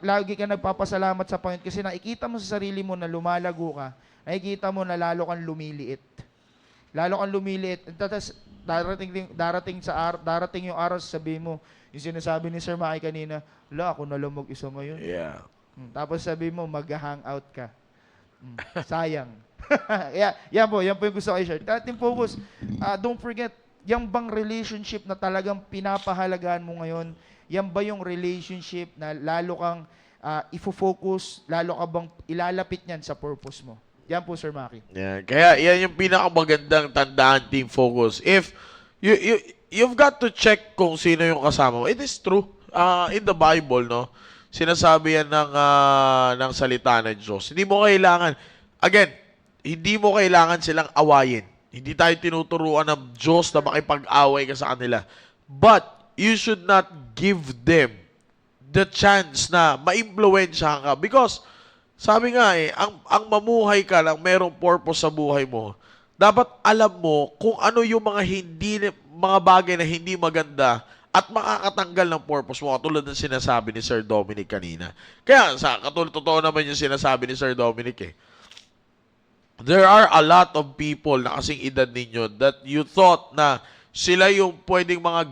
lagi ka nagpapasalamat sa Panginoon kasi nakikita mo sa sarili mo na lumalago ka, nakikita mo na lalo kang lumiliit. Lalo kang lumiliit. Tapos darating yung araw, sabihin mo, yung sinasabi ni Sir Maki kanina, ako na lang mag-isa ngayon. Yeah. Tapos sabihin mo, mag-hangout ka. Sayang. Yan po yung gusto ko i-share. Team Focus, don't forget, yung bang relationship na talagang pinapahalagaan mo ngayon, yan ba yung relationship na lalo kang ifo-focus, lalo ka bang ilalapit niyan sa purpose mo? Yan po, Sir Maki. Yeah. Kaya yan yung pinakamagandang tandaan, Team Focus. If you've got to check kung sino yung kasama mo. It is true. In the Bible, no, sinasabi yan ng salita ng Diyos. Hindi mo kailangan, again, hindi mo kailangan silang awayin. Hindi tayo tinuturuan ng Diyos na makipag-away ka sa kanila. But, you should not give them the chance na ma-impluwensyahan ka. Because, sabi nga ang mamuhay ka lang, merong purpose sa buhay mo, dapat alam mo kung ano yung mga bagay na hindi maganda at makakatanggal ng purpose mo, katulad ng sinasabi ni Sir Dominic kanina. Kaya, totoo naman yung sinasabi ni Sir Dominic eh. There are a lot of people na kasing edad ninyo that you thought na sila yung pwedeng mga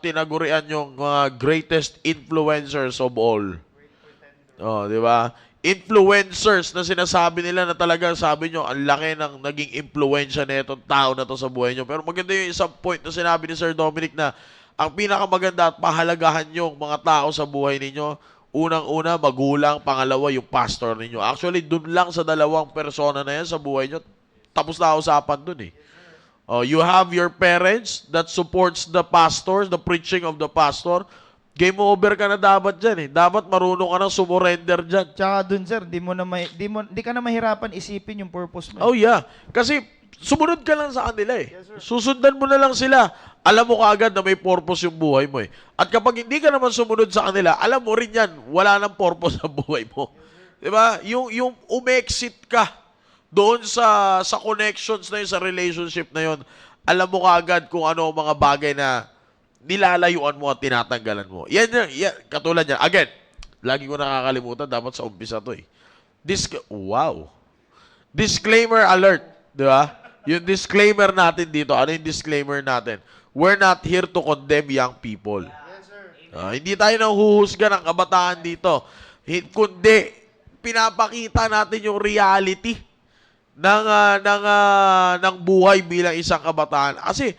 tinagurian yung mga greatest influencers of all. Oh, di ba? Influencers na sinasabi nila na talaga, sabi nyo, ang laki ng naging impluensya na itong tao na to sa buhay nyo. Pero maganda yung isang point na sinabi ni Sir Dominic na ang pinakamaganda at pahalagahan yung mga tao sa buhay ninyo, unang-una, magulang, pangalawa, yung pastor ninyo. Actually, dun lang sa dalawang persona na yan sa buhay nyo, tapos na usapan dun eh. Oh, you have your parents that supports the pastors, the preaching of the pastor. Game over ka na dapat dyan eh. Dapat marunong ka nang sumurrender dyan. Tsaka dun, sir, di ka na mahirapan isipin yung purpose mo. Oh yeah. Kasi sumunod ka lang sa kanila eh. Susundan mo na lang sila. Alam mo kaagad na may purpose yung buhay mo eh. At kapag hindi ka naman sumunod sa kanila, alam mo rin yan, wala nang purpose sa buhay mo. Diba? Yung umexit ka doon sa connections na yun, sa relationship na yun, alam mo kaagad kung ano ang mga bagay na nilalayuan mo at tinatanggalan mo. Yan, katulad yan. Again, lagi ko nakakalimutan, dapat sa umpisa to eh. Wow. Disclaimer alert. Di ba? Yung disclaimer natin dito, ano yung disclaimer natin? We're not here to condemn young people. Yes, sir. Hindi tayo nahuhusga ng kabataan dito. Kundi, pinapakita natin yung reality ng buhay bilang isang kabataan. Kasi,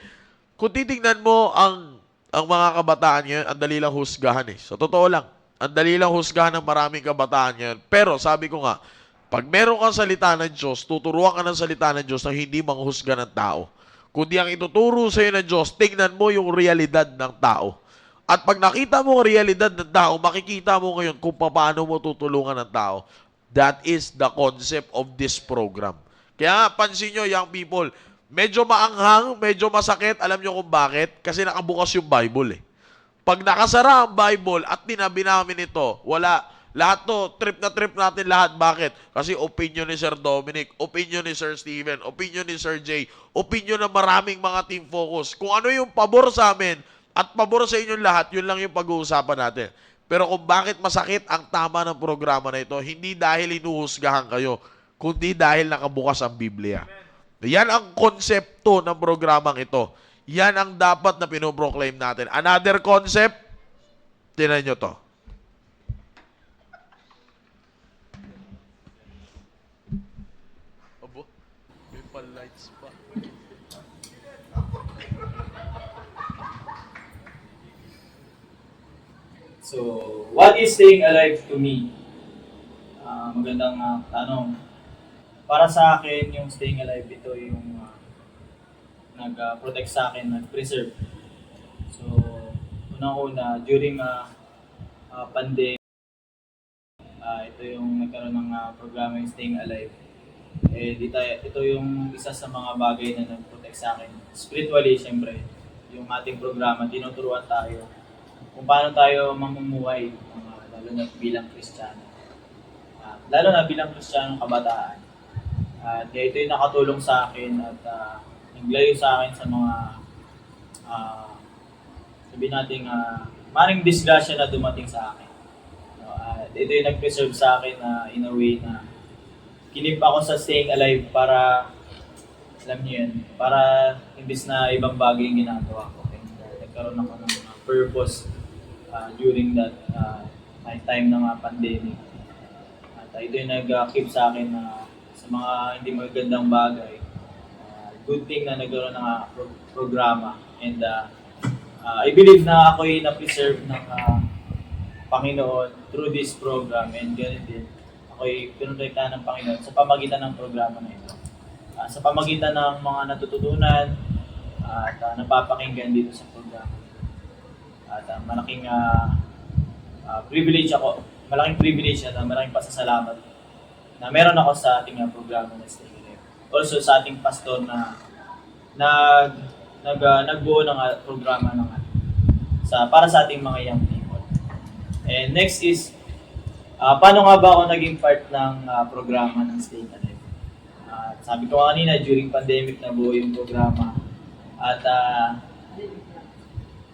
kung titingnan mo ang mga kabataan ngayon, ang dali lang husgahan eh. So, totoo lang. Ang dali lang husgahan ng maraming kabataan ngayon. Pero, sabi ko nga, pag meron kang salita ng Diyos, tuturuan ka ng salita ng Diyos na hindi manghusga ng tao. Kundi ang ituturo sa iyo ng Diyos, tingnan mo yung realidad ng tao. At pag nakita mo ang realidad ng tao, makikita mo ngayon kung paano mo tutulungan ng tao. That is the concept of this program. Kaya nga, pansin nyo, young people, medyo maanghang, medyo masakit. Alam nyo kung bakit? Kasi nakabukas yung Bible eh. Pag nakasara ang Bible at tinabi namin ito, wala. Lahat to, trip na trip natin lahat. Bakit? Kasi opinion ni Sir Dominic, opinion ni Sir Steven, opinion ni Sir Jay, opinion ng maraming mga Team Focus. Kung ano yung pabor sa amin at pabor sa inyong lahat, yun lang yung pag-uusapan natin. Pero kung bakit masakit ang tama ng programa na ito, hindi dahil hinuhusgahan kayo, kundi dahil nakabukas ang Biblia. Yan ang konsepto ng programang ito. Yan ang dapat na pinoproclaim natin. Another concept, tinan nyo to. Abo, may pa-lights pa. So, what is staying alive to me? Magandang tanong. Para sa akin, yung staying alive, ito yung nag-protect sa akin, nag-preserve. So, unang-una, during pandemic, ito yung nagkaroon ng programa yung Staying Alive. Ito yung isa sa mga bagay na nag-protect sa akin. Spiritually, syempre, yung ating programa, tinuturuan tayo kung paano tayo mamumuhay, lalo na bilang Kristiyano. Lalo na bilang Kristiyano kabataan. Ito yung nakatulong sa akin at naglayo sa akin sa mga sabihin natin maring disgrasya na dumating sa akin. Ito yung nag-preserve sa akin in a way na kinip ako sa staying alive para, alam niyo yun, para imbis na ibang bagay yung ginagawa ko. And, nagkaroon ako ng purpose during that time ng pandemic. At ito yung nag-keep sa akin sa mga hindi magandang bagay. Good thing na nagkaroon ng programa. And I believe na ako'y na-preserve ng Panginoon through this program. And ganun din, ako'y pinunrektahan ng Panginoon sa pamagitan ng programa na ito. Sa pamagitan ng mga natututunan at napapakinggan dito sa programa. At malaking privilege ako, malaking privilege at malaking pasasalamat na meron ako sa ating programa na Stay Alive. Also sa ating pastor na nagbuo ng programa ng para sa ating mga young people. And next is paano nga ba ako naging part ng programa ng Stay Alive? Sabi ko kanina, during pandemic na buo yung programa. At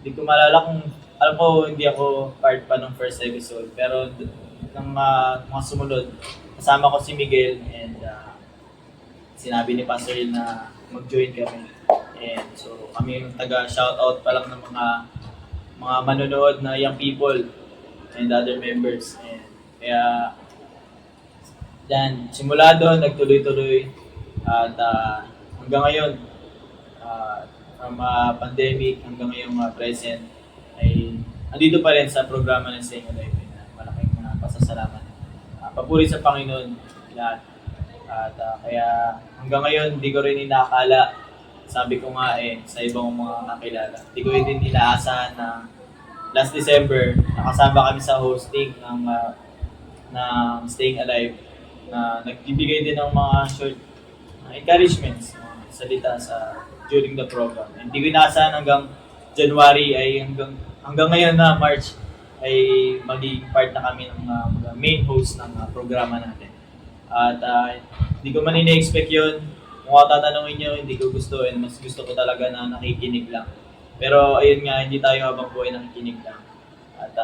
hindi ko malala kung, alam ko hindi ako part pa ng first episode, pero ng mga sumunod, kasama ko si Miguel and sinabi ni Pastor Hill na mag-join kami. And so kami yung taga-shoutout pa lang ng mga manonood na young people and other members. And kaya yan, simula doon, nagtuloy-tuloy at hanggang ngayon, from pandemic hanggang ngayong present, ay andito pa rin sa programa ng Staying Alive. Malaking pasasalamat. Papuri sa Panginoon lahat. At kaya hanggang ngayon, hindi ko rin inakala, sabi ko nga sa ibang mga kakilala, hindi ko rin inaasahan na last December, nakasama kami sa hosting ng Staying Alive, na nagbibigay din ng mga short encouragements, salita during the program. Hindi ko inaasahan hanggang January ay hanggang ngayon na March ay magiging part na kami ng main host ng programa natin. At hindi ko man ina-expect yun. Kung ako tatanungin nyo, hindi ko gusto and mas gusto ko talaga na nakikinig lang. Pero ayun nga, hindi tayo habang buhay nakikinig lang. At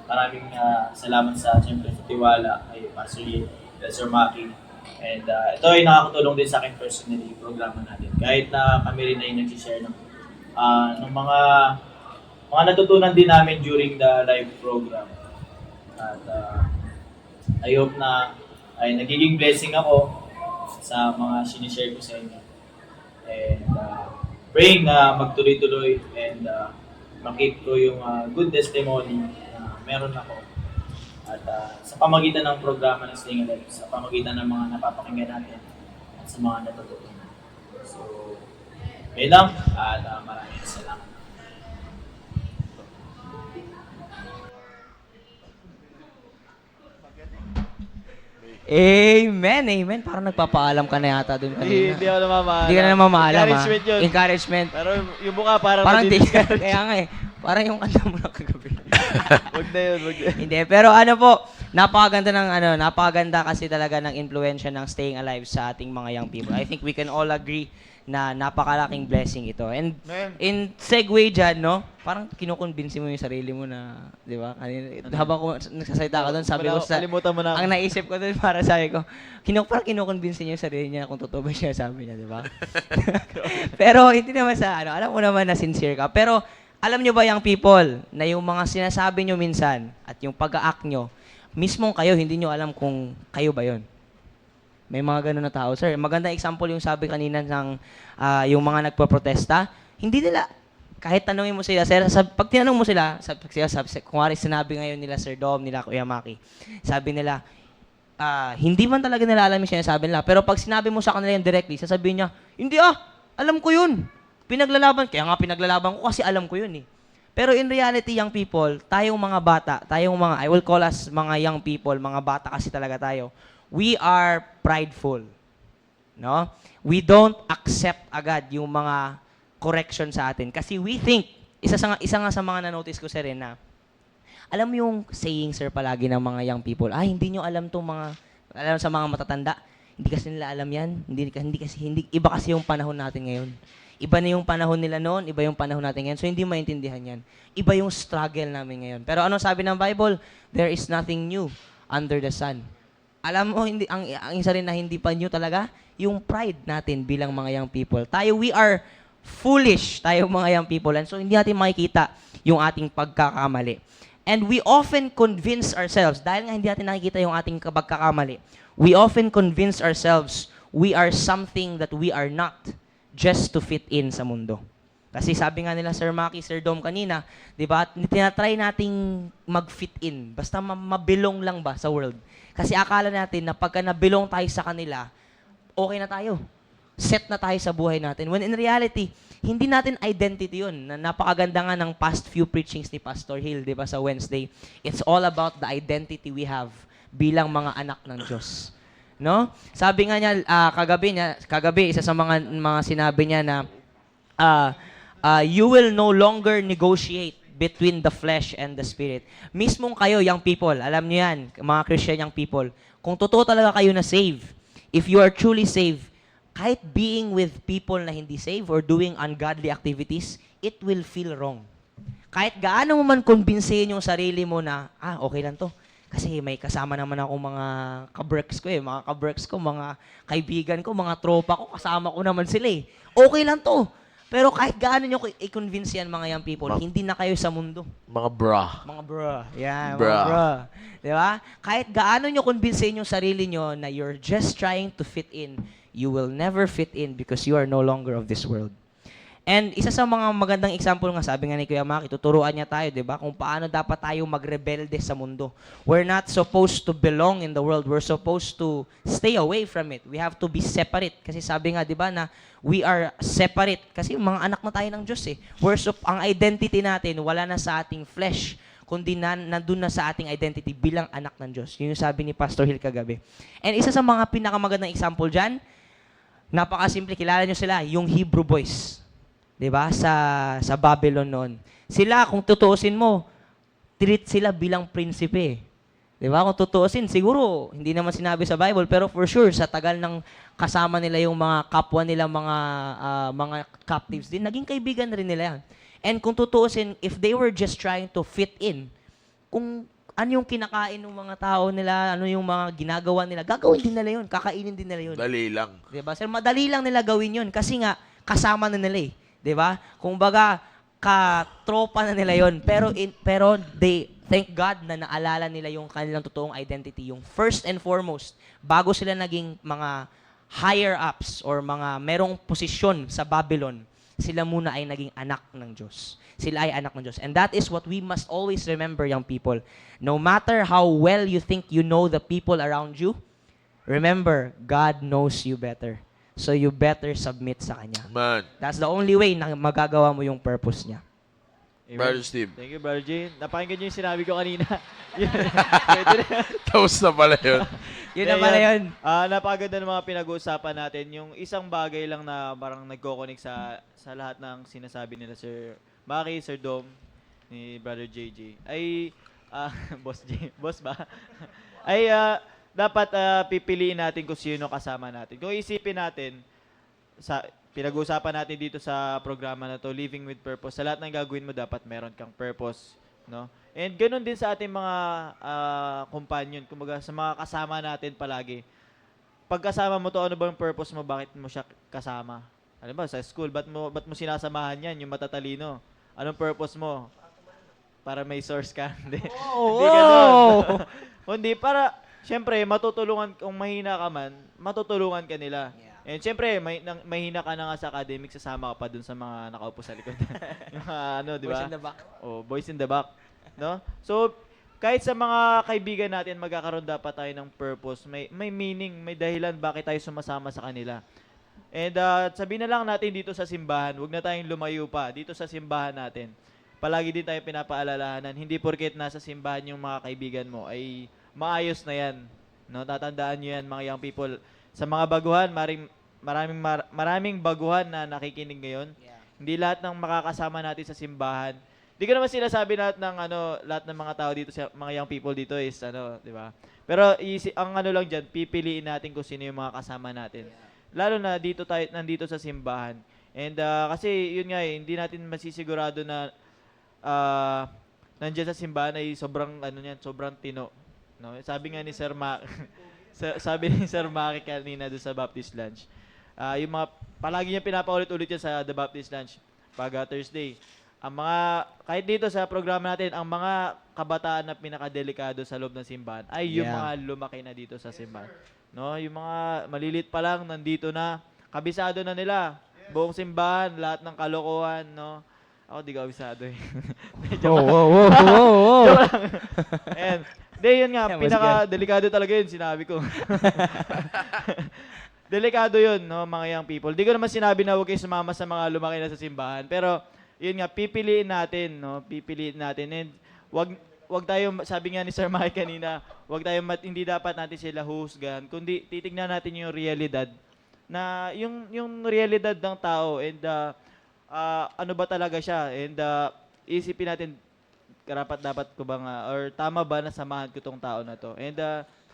maraming salamat siyempre sa tiwala kay Pastor Lee, Sir Maki. And ito ay nakakatulong din sa akin personally, programa natin. Kahit na kami rin ay nag-share ng mga natutunan din namin during the live program. At I hope na ay nagiging blessing ako sa mga sinishare ko sa inyo. And praying na magtuloy-tuloy and makip ko yung good testimony na meron ako. At sa pamagitan ng programa ng Staying Alive, sa pamagitan ng mga napapakinggan natin at sa mga natututunan. So, yun lang. At maraming salamat. Amen, amen. Parang nagpapaalam ka na yata doon kanina. Hindi ako namamaalam. Hindi ka na namamaalam, Encouragement yun. Encouragement. Pero yung mukha parang Parang di nadi-discourage. Kaya nga Parang yung kanta mo na kagabi. Wag na yun, wag na yun. Hindi, pero ano po, napakaganda kasi talaga ng impluwensya ng Staying Alive sa ating mga young people. I think we can all agree na napakalaking blessing ito. And Amen. in segue dyan, no, parang kinukonvince mo yung sarili mo na, di ba? Habang nagsasalita ka doon, sabi ko Kalimutan mo na. ang naisip ko doon para sabi ko, parang kinukonvince niya yung sarili niya kung totoo ba siya sabi niya, di ba? Pero hindi naman sa ano, alam mo naman na sincere ka. Pero alam nyo ba yung people na yung mga sinasabi nyo minsan at yung pag-act nyo, mismong kayo, hindi nyo alam kung kayo ba yon. May mga ganun na tao, sir. Magandang example yung sabi kanina ng yung mga nagpo-protesta. Hindi nila, kahit tanungin mo sila, sir, pag tinanong mo sila, kung sinabi ngayon nila Sir Dom, nila Kuya Maki, sabi nila, hindi man talaga nila alam yung sinasabi nila. Pero pag sinabi mo sa kanila yung directly, sasabihin niya, hindi alam ko yun. Kaya nga pinaglalaban ko kasi alam ko yun eh. Pero in reality, young people, tayong mga bata, I will call us mga young people, mga bata kasi talaga tayo, we are prideful. No? We don't accept agad yung mga correction sa atin. Kasi we think, isa nga sa mga na-notice ko sir na, alam mo yung saying sir palagi ng mga young people, hindi nyo alam alam sa mga matatanda, hindi kasi nila alam yan, iba kasi yung panahon natin ngayon. Iba na yung panahon nila noon, iba yung panahon natin ngayon. So, hindi maintindihan yan. Iba yung struggle namin ngayon. Pero ano sabi ng Bible? There is nothing new under the sun. Alam mo, ang isa rin na hindi pa new talaga, yung pride natin bilang mga young people. We are foolish, tayo mga young people. And so, hindi natin makikita yung ating pagkakamali. And we often convince ourselves, dahil nga hindi natin nakikita yung ating pagkakamali, we often convince ourselves we are something that we are not, just to fit in sa mundo. Kasi sabi nga nila Sir Maki, Sir Dom kanina, di ba, tinatry nating mag-fit in. Basta mabilong lang ba sa world. Kasi akala natin na pagka nabilong tayo sa kanila, okay na tayo. Set na tayo sa buhay natin. When in reality, hindi natin identity yun. Napakaganda nga ng past few preachings ni Pastor Hill, di ba, sa Wednesday. It's all about the identity we have bilang mga anak ng Diyos. No? Sabi nga niya, kagabi, isa sa mga sinabi niya na, you will no longer negotiate between the flesh and the spirit. Mismong kayo, young people, alam niyo yan, mga Christian young people, kung totoo talaga kayo na save, if you are truly saved, kahit being with people na hindi save or doing ungodly activities, it will feel wrong. Kahit gaano mo man kumbinsihin yung sarili mo na, okay lang to. Kasi may kasama naman ako mga kabreks ko mga kabreks ko, mga kaibigan ko, mga tropa ko, kasama ko naman sila eh. Okay lang to. Pero kahit gaano nyo i-convince yan mga young people, hindi na kayo sa mundo. Mga bra. Mga bra. Yan, Bra. mga bra. Di ba? Kahit gaano nyo convincein yung sarili nyo na you're just trying to fit in, you will never fit in because you are no longer of this world. And isa sa mga magandang example nga, sabi nga ni Kuya Maki, tuturuan niya tayo, di ba? Kung paano dapat tayo magrebelde sa mundo. We're not supposed to belong in the world. We're supposed to stay away from it. We have to be separate. Kasi sabi nga, di ba, na we are separate. Kasi mga anak na tayo ng Diyos eh. Ang identity natin, wala na sa ating flesh, kundi nandun na sa ating identity bilang anak ng Diyos. Yun yung sabi ni Pastor Hill kagabi. And isa sa mga pinakamagandang example dyan, napakasimple, kilala nyo sila, yung Hebrew boys. 'Di ba? Sa Babylon noon. Sila kung tutuusin mo, treat sila bilang prinsipe. 'Di ba? Kung tutuusin, siguro hindi naman sinabi sa Bible, pero for sure sa tagal ng kasama nila yung mga kapwa nila, mga captives din, naging kaibigan rin nila yan. And kung tutuusin, if they were just trying to fit in, kung ano yung kinakain ng mga tao nila, ano yung mga ginagawa nila, gagawin din nila yun, kakainin din nila yun. Dali lang. 'Di ba? Sir, madali lang nila gawin yun kasi nga kasama na nila eh. 'Di ba? Kung baga katropa na nila 'yon, pero they thank God na naalala nila yung kanilang totoong identity, yung first and foremost, bago sila naging mga higher ups or mga merong posisyon sa Babylon, sila muna ay naging anak ng Diyos. Sila ay anak ng Diyos. And that is what we must always remember, young people. No matter how well you think you know the people around you, remember, God knows you better. So you better submit sa Kanya. Man. That's the only way na magagawa mo yung purpose niya. Amen. Brother Steve. Thank you, Brother Jay. Napakinggan nyo yung sinabi ko kanina. Pwede na. Tapos na pala yun. Yun na pala yun. Napakaganda ng mga pinag-uusapan natin. Yung isang bagay lang na parang nagko-connect sa lahat ng sinasabi nila Sir Maki, Sir Dom. ni Brother JJ, ay, Boss J, boss ba? ay, dapat pipiliin natin kung sino kasama natin. Kung isipin natin, pinag-uusapan natin dito sa programa na to, Living with Purpose, sa lahat ng gagawin mo, dapat meron kang purpose, no? And ganun din sa ating mga companion, kumbaga sa mga kasama natin palagi. Pag kasama mo to, ano bang purpose mo? Bakit mo siya kasama? Alam ba, sa school, ba't mo sinasamahan yan, yung matatalino? Anong purpose mo? Para may source ka? Hindi. Hindi ganun. Hindi, para, syempre, matutulungan, kung mahina ka man, matutulungan ka nila. And syempre, mahina ka na nga sa academic, sasama ka pa dun sa mga nakaupo sa likod. Yung mga di ba? Boys in the back. Oh, boys in the back. No? So, kahit sa mga kaibigan natin, magkakaroon dapat tayo ng purpose. May meaning, may dahilan bakit tayo sumasama sa kanila. And sabihin na lang natin dito sa simbahan, huwag na tayong lumayo pa. Dito sa simbahan natin, palagi din tayo pinapaalalahanan. Hindi porket nasa simbahan yung mga kaibigan mo, ay maayos na yan. No? Tatandaan nyo yan, mga young people. Sa mga baguhan, maraming baguhan na nakikinig ngayon. Yeah. Hindi lahat ng makakasama natin sa simbahan. Di ko naman sinasabi lahat ng mga tao dito, mga young people dito is di ba? Pero ang lang diyan, pipiliin natin kung sino yung mga kasama natin. Lalo na nandito sa simbahan. And kasi yun nga hindi natin masisigurado na nandiyan sa simbahan ay sobrang tino, no? Sabi nga ni Sir sabi ni Sir Maki kanina doon sa Baptist Lunch. Yung mga palagi niya pinapaulit-ulit yan sa The Baptist Lunch pag Thursday. Kahit dito sa programa natin, ang mga kabataan na pinakadelikado sa loob ng simbahan ay yung mga lumaki na dito sa simbahan. No, yung mga malilit pa lang nandito na, kabisado na nila. Buong simbahan, lahat ng kalokohan, no. Ako di kabisado eh. Wow. And yun nga, pinaka-delikado talaga yun, sinabi ko. Delikado yun, no, mga young people. Di ko naman sinabi na huwag kayo sumama sa mga lumaki na sa simbahan, pero yun nga, pipiliin natin, no? Pipiliin natin. And wag tayo, sabi nga ni Sir Mike kanina, hindi dapat natin sila husgan, kundi titignan natin yung realidad na yung realidad ng tao and ano ba talaga siya, and isipin natin dapat ko ba nga or tama ba na samahan ko tong tao na to, and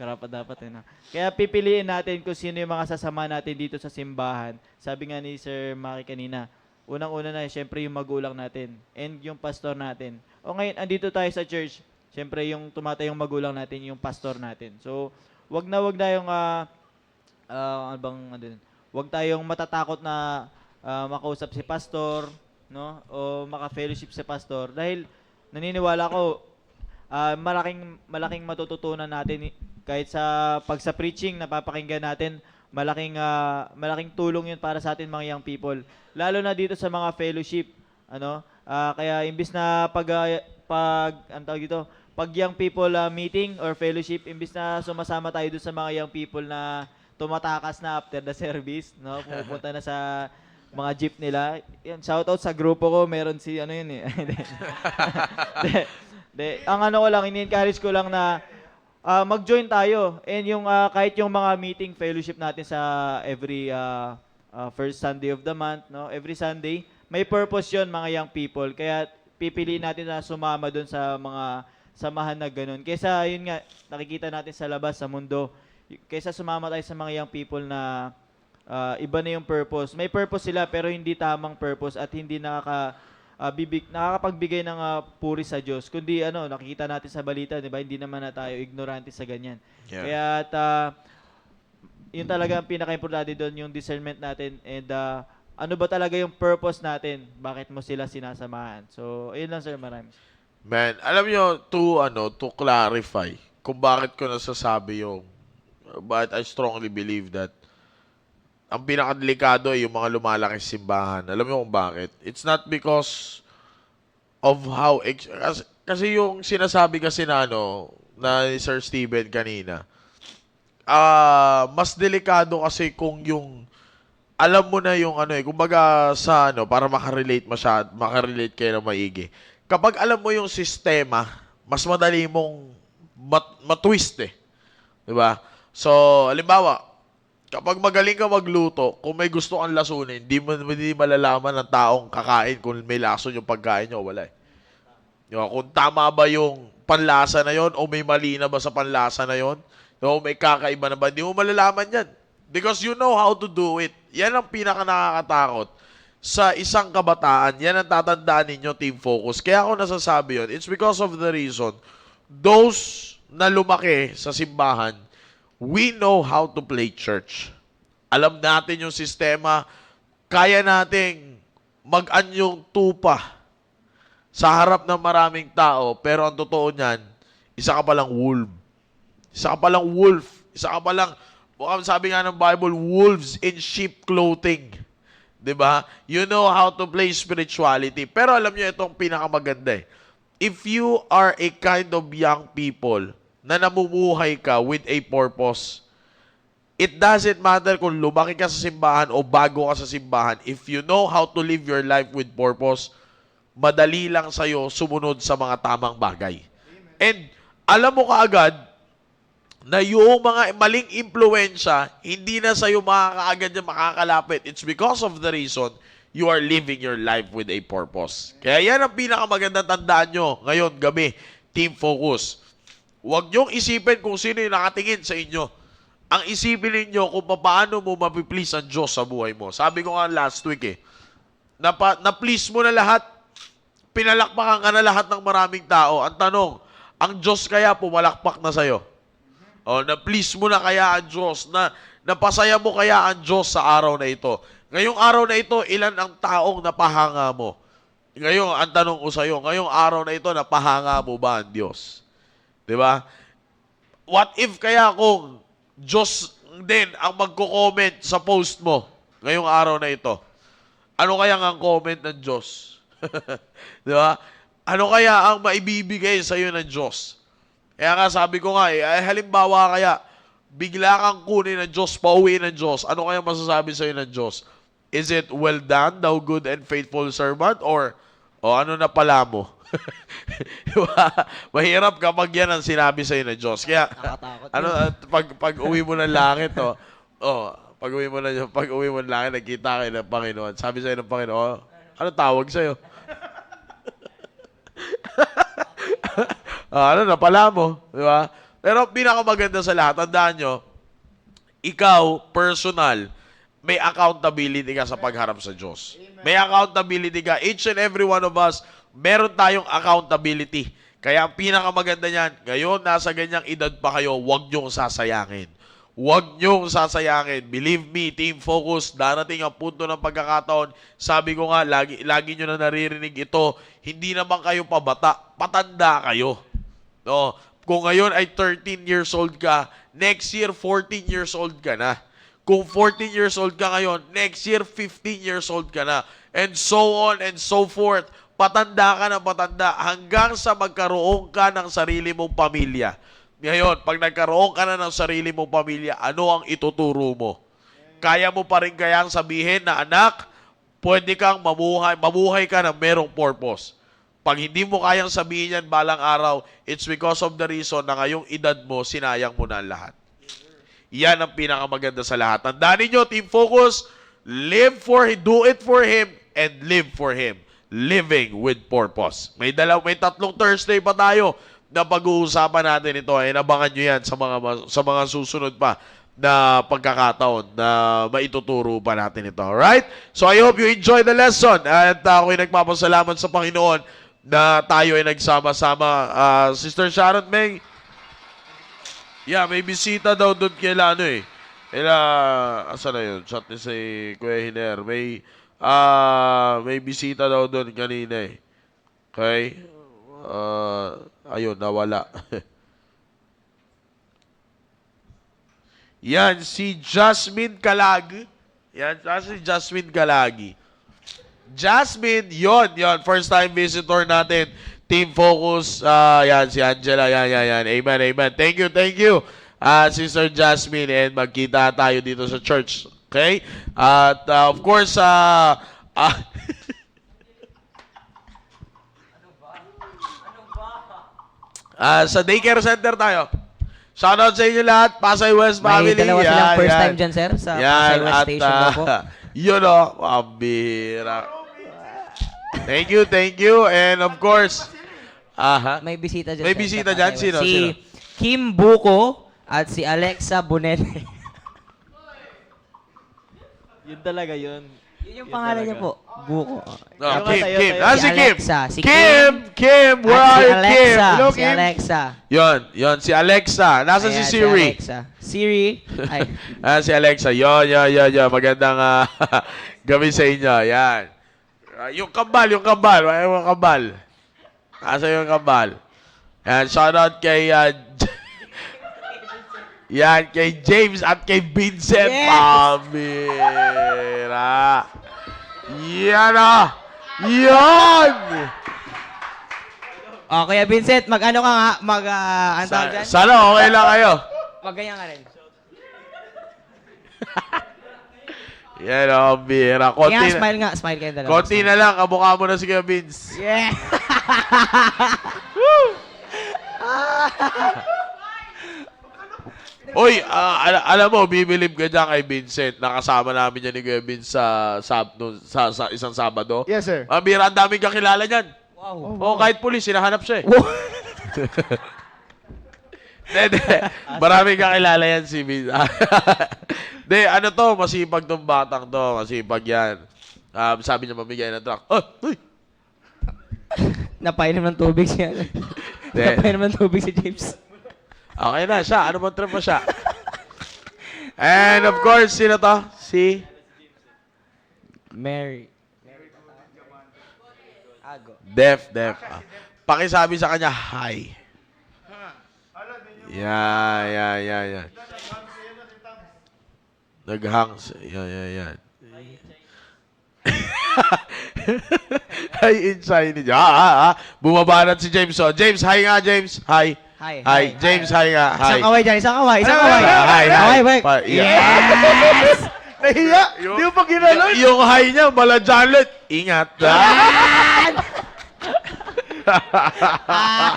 dapat na. Kaya pipiliin natin kung sino yung mga sasama natin dito sa simbahan. Sabi nga ni Sir Maki kanina, unang-una na, syempre yung magulang natin and yung pastor natin. O ngayon, andito tayo sa church, syempre yung tumatayong magulang natin, yung pastor natin. So, wag tayong wag tayong matatakot na makausap si pastor, no? O maka-fellowship si pastor dahil naniniwala ko malaking matututunan natin kahit sa preaching napapakinggan natin. Malaking tulong yun para sa atin mga young people. Lalo na dito sa mga fellowship, kaya imbis na pag young people meeting or fellowship, imbis na sumasama tayo doon sa mga young people na tumatakas na after the service, no? Pumupunta na sa mga jeep nila. Yan, shoutout sa grupo ko, meron si yun eh. Ang ko lang, ini-encourage ko lang na mag-join tayo, and yung kahit yung mga meeting fellowship natin sa every first Sunday of the month, no? Every Sunday, may purpose 'yon mga young people. Kaya pipiliin natin na sumama doon sa mga samahan na ganun. Kaysa yun nga nakikita natin sa labas sa mundo, kaysa sumama tayo sa mga young people na iba na yung purpose. May purpose sila pero hindi tamang purpose at hindi nakakapagbigay ng puri sa Diyos. Kundi nakikita natin sa balita, 'di ba? Hindi naman na tayo ignorante sa ganyan. Yeah. Kaya yun talaga ang pinaka-importante doon, yung discernment natin and ano ba talaga yung purpose natin? Bakit mo sila sinasamahan? So, ayun lang sir, maraming. Man, alam nyo, to clarify kung bakit ko nasasabi but I strongly believe that ang pinakadelikado ay yung mga lumalaki sa simbahan. Alam mo kung bakit? It's not because of how... Kasi yung sinasabi kasi na ni Sir Steven kanina, mas delikado kasi kung yung alam mo na yung kumbaga sa para makarelate kayo na maigi. Kapag alam mo yung sistema, mas madali mong matwist eh. 'Di ba? So, halimbawa, kapag magaling ka magluto, kung may gusto kang lasunin, hindi malalaman ng taong kakain kung may lason yung pagkain nyo, wala eh. Kung tama ba yung panlasa na yon o may mali na ba sa panlasa na yon, o may kakaiba na ba, hindi mo malalaman yan. Because you know how to do it. Yan ang pinaka nakakatakot sa isang kabataan. Yan ang tatandaan ninyo, Team Focus. Kaya ako nasasabi yun, it's because of the reason, those na lumaki sa simbahan, we know how to play church. Alam natin yung sistema, kaya nating mag-anyong tupa sa harap ng maraming tao, pero ang totoo niyan, isa ka palang wolf. Isa ka palang wolf. Isa ka palang, sabi nga ng Bible, wolves in sheep clothing. 'Di ba? You know how to play spirituality. Pero alam niyo itong pinakamaganda eh. If you are a kind of young people na namumuhay ka with a purpose, it doesn't matter kung lumaki ka sa simbahan o bago ka sa simbahan. If you know how to live your life with purpose, madali lang sa'yo sumunod sa mga tamang bagay. And alam mo kaagad na yung mga maling impluensya, hindi na sa'yo makakaagad na makakalapit. It's because of the reason you are living your life with a purpose. Kaya yan ang pinakamagandang tandaan nyo ngayon, gabi, Team Focus. Huwag nyong isipin kung sino yung nakatingin sa inyo. Ang isipin ninyo kung paano mo mapiplease ang Diyos sa buhay mo. Sabi ko nga last week na-please mo na lahat, pinalakpakan ka na lahat ng maraming tao. Ang tanong, ang Diyos kaya pumalakpak na sa'yo? O, na-please mo na kaya ang Diyos? Napasaya mo kaya ang Diyos sa araw na ito? Ngayong araw na ito, ilan ang taong napahanga mo? Ngayon, ang tanong ko sa'yo, ngayong araw na ito, napahanga mo ba ang Diyos? Diba? What if kaya kung Diyos din ang magko-comment sa post mo ngayong araw na ito? Ano kaya ang comment ng Diyos? Diba? Ano kaya ang maibibigay sa iyo ng Diyos? Kaya nga sabi ko nga halimbawa kaya, bigla kang kunin ng Diyos, pauwi ng Diyos, ano kaya masasabi sa iyo ng Diyos? Is it, well done, thou good and faithful servant? Or ano na pala mo? Diba? Mahirap kapag yan ang sinabi sa iyo ng Diyos. Kaya, pag uwi mo ng langit, pag uwi mo ng langit, nagkita kayo ng Panginoon. Sabi sa iyo ng Panginoon, ano tawag sa iyo? Ano na pala mo, di ba? Pero pinakamaganda sa lahat, tandaan nyo, ikaw, personal, may accountability ka sa pagharap sa Diyos. May accountability ka. Each and every one of us, meron tayong accountability. Kaya ang pinakamaganda niyan, ngayon, nasa ganyang edad pa kayo, huwag niyong sasayangin. Huwag niyong sasayangin. Believe me, Team Focus, darating ang punto ng pagkakataon. Sabi ko nga, lagi nyo na naririnig ito, hindi naman kayo pabata, patanda kayo. No? Kung ngayon ay 13 years old ka, next year 14 years old ka na. Kung 14 years old ka ngayon, next year 15 years old ka na. And so on and so forth. Patanda ka na patanda hanggang sa magkaroon ka ng sarili mong pamilya. Ngayon, pag nagkaroon ka na ng sarili mong pamilya, ano ang ituturo mo? Kaya mo pa rin kayang sabihin na, anak, pwede kang mabuhay ka na merong purpose. Pag hindi mo kayang sabihin yan balang araw, it's because of the reason na ngayong edad mo, sinayang mo na ang lahat. Yan ang pinakamaganda sa lahat. Tandaan ninyo, Team Focus, do it for Him, and live for Him. Living with purpose. May tatlong Thursday pa tayo na pag-uusapan natin ito. Inabangan nyo yan sa mga susunod pa na pagkakataon na maituturo pa natin ito. Alright? So I hope you enjoy the lesson. At ako'y nagpapasalamat sa Panginoon na tayo ay nagsama-sama. Sister Sharon, may bisita daw doon kaila asa na yun? Chat ni si Kuya Hiner. May bisita daw doon kanina eh. Okay? Ayun, nawala. Yan, si Jasmine Kalagi. Si Jasmine Kalagi. Jasmine, yon. First time visitor natin. Team Focus. Yan, si Angela. Yan. Amen. Thank you. Sister Jasmine. And magkita tayo dito sa church. Okay? At of course, sa daycare center tayo. Shoutout sa inyo lahat. Pasay West Family. May dalawa silang first time dyan, sir, sa Pasay West At, Station daw po. yun mabira. Thank you. And of course, Aha. May bisita dyan. May sir, bisita sa dyan? Taiwan. Sino? Si Sino? Kim Buko at si Alexa Bonete. Yun talaga yun. Yun yung pangalan niya po. Buko. Ah, Ayun, Kim, sa'yo, Kim. sa'yo. Ah, Si si Kim. Alexa, si Kim, where At are si you, Kim? Alexa. Hello, Si Kim. Alexa. Yon, si Alexa. Nasaan si Ayan, Siri? Alexa. Siri. Ay. Si Alexa. Yon. Magandang gabi sa inyo. Yan. Yung kambal. Wala yung kambal. Asa yung kambal? Yan, shoutout kay yan, kay James at kay Vincent. Yes! Pamira. Yan Yan! O, Kuya Vincent, ano ka nga? Ang tawag dyan? Sana okay lang kayo. Ganyan ka rin. Yan bira. Kaya nga, smile nga. Smile kayo dalawa. Konti na lang, kamukha mo na si Kuya Vince. Yeah! Uy, alam mo, bibilib ka dyan kay Vincent. Nakasama namin yan ni Kuya Vince sa isang Sabado. Yes, sir. Ang bira, ang daming kakilala niyan. Wow. O, kahit pulis, hinahanap siya eh. Wow. Hindi. Maraming kakilala yan si Vince. Hindi, ano to, masipag tong batang to. Masipag yan. Sabi niya mamigay ng truck. Uy! Napainom ng tubig siya. Napainom ng tubig si James. Okay na siya. Ano bang trip mo siya? And of course, sino to? Si Mary. Ago. Def. Pakisabi sa kanya, hi. Yan. Nag-hangs. Yan. Hi, inside niya. Bumabanat si James. So, James, hi nga, James. Hi. Hi. James, hi nga. Hi. Isang kaway dyan. Isang kaway. Hi. Kaway. Yes! Nahiya! Di mo pa ginalon? Yung hi niya, mala Janet. Ingat.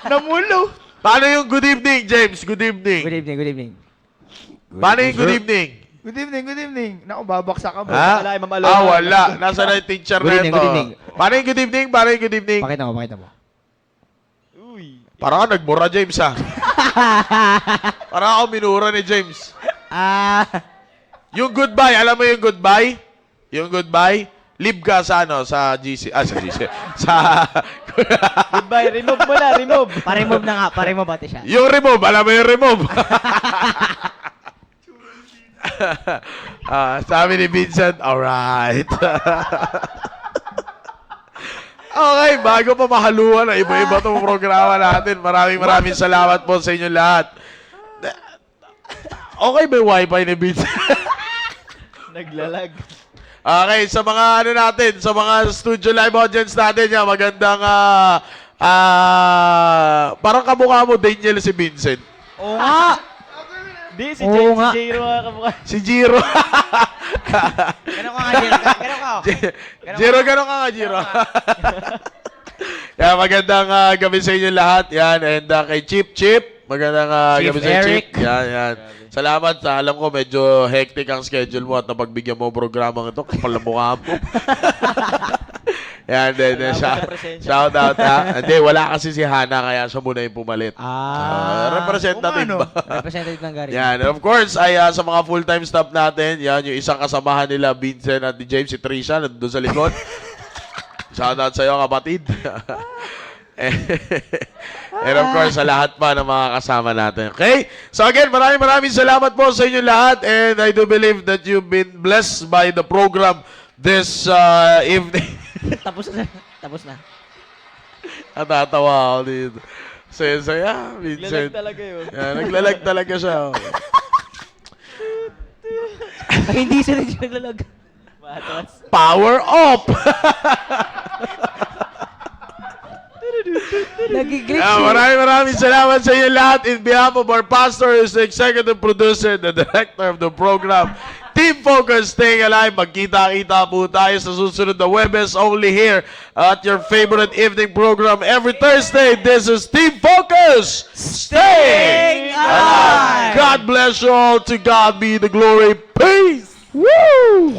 Namulo! Paano yung good evening, James? Good evening. Good evening. Paano yung good evening? Good evening. Naku, babaksak ka mo. Ha? Wala, Ma'am Alona. Wala. Nasa na yung teacher Good evening, nito. good evening. Paano yung good evening? Paano yung good evening? Pakita mo. Uy. Parang ka nagmura, James, ha? Parang ako minura ni James. Yung goodbye, alam mo yung goodbye? Yung goodbye? Leave ka sa sa GC. Sa GC. Goodbye. Remove mo na. Remove. Pa-remove na nga. Pa-remove ate siya. Yung remove, alam mo yung remove? Sabi ni Vincent, alright. Okay, bago pa mahaluan na iba-iba itong programa natin. Maraming salamat po sa inyo lahat. Okay ba yung wifi ni Vincent? Naglalag. Okay, sa mga natin, sa mga studio live audience natin, yan, magandang parang kamukha mo Daniel si Vincent. Oo nga. Di, si Oo nga. Jiro nga kamukha. Si Jiro. Ganun ka nga, Jero. Ganun ka. Jiro, gano'n ka nga, Jiro. Yan, magandang gabi sa inyo lahat. Yan, and kay Chip, magandang Chief gabi sa Eric. Chip. Yan. Salamat. Alam ko medyo hectic ang schedule mo at napagbigyan mo programa ito. Kapal na mukha mo. Yan, then, shout out ha. Hindi, wala kasi si Hana kaya siya muna yung pumalit. Representative Umano. ba? Representative ng Gary. Yan, and of course, ay sa mga full-time staff natin, yan, yung isang kasamahan nila, Vincent at ni James, si Trisha, nandun sa likod. Shout out sa'yo, kapatid. And of course, sa lahat pa ng mga kasama natin. Okay? So again, maraming salamat po sa inyo lahat. And I do believe that you've been blessed by the program this evening. Tapos na. Natatawa ako dito. Saya, Naglalag Vincent. talaga yun. Yan, naglalag talaga siya. Ay, hindi sila naglalag. Matas. Power up! Nag-glitch. Maraming salamat sa inyo lahat. In behalf of our pastor, who is the executive producer, the director of the program, Team Focus, staying alive. Magkita-kita po tayo sa susunod na Webes only here at your favorite evening program every Thursday. This is Team Focus. Staying alive. God bless you all. To God be the glory. Peace. Woo!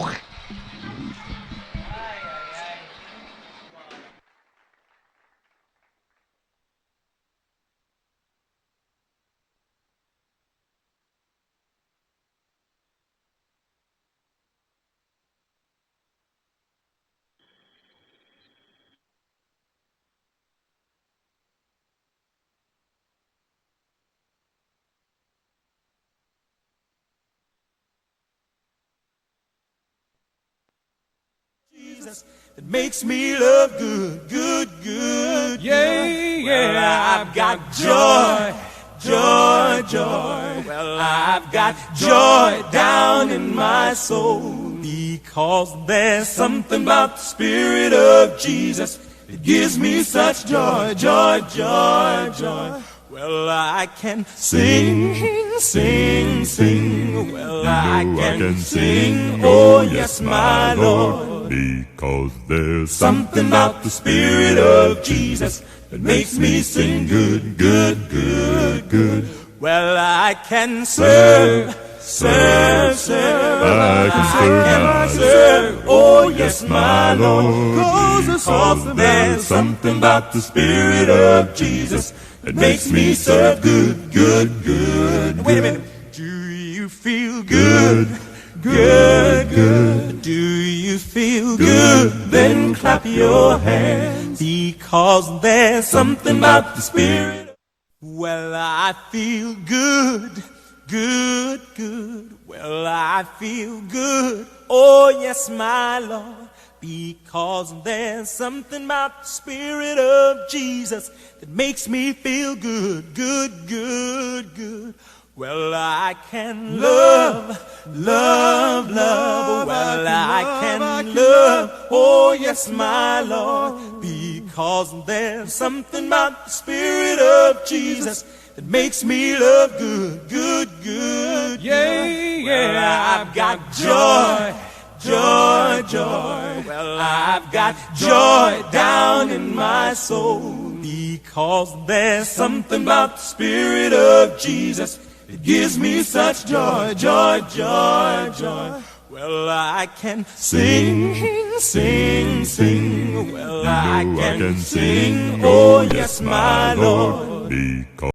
Jesus that makes me love good, good, good. Well, I've got joy, joy, joy. Well, I've got joy down in my soul because there's something about the Spirit of Jesus that gives me such joy, joy, joy, joy. Well, I can sing, sing, sing. Well, I can sing, oh yes, my Lord. Because there's Something about the Spirit of Jesus that makes me sing good, good, good, good. Well, I can serve, serve, serve. I can serve, oh yes, my Lord. Because there's something about the Spirit of Jesus that makes me serve good, good, good. Wait a minute. Do you feel good, good, good? Do you feel good? Then clap your hands because there's something about the Spirit. Well, I feel good, good, good. Well, I feel good. Oh, yes, my Lord. Because there's something about the Spirit of Jesus that makes me feel good, good, good, good. Well, I can love, love, love. Well, I can love. Oh, yes, my Lord. Because there's something about the Spirit of Jesus that makes me love good, good, good. Well, I've got joy, joy, joy. Well, I've got joy down in my soul because there's something about the Spirit of Jesus that gives me such joy, joy, joy, joy. Well, I can sing, sing, sing. Well, I can sing, oh yes, my Lord. because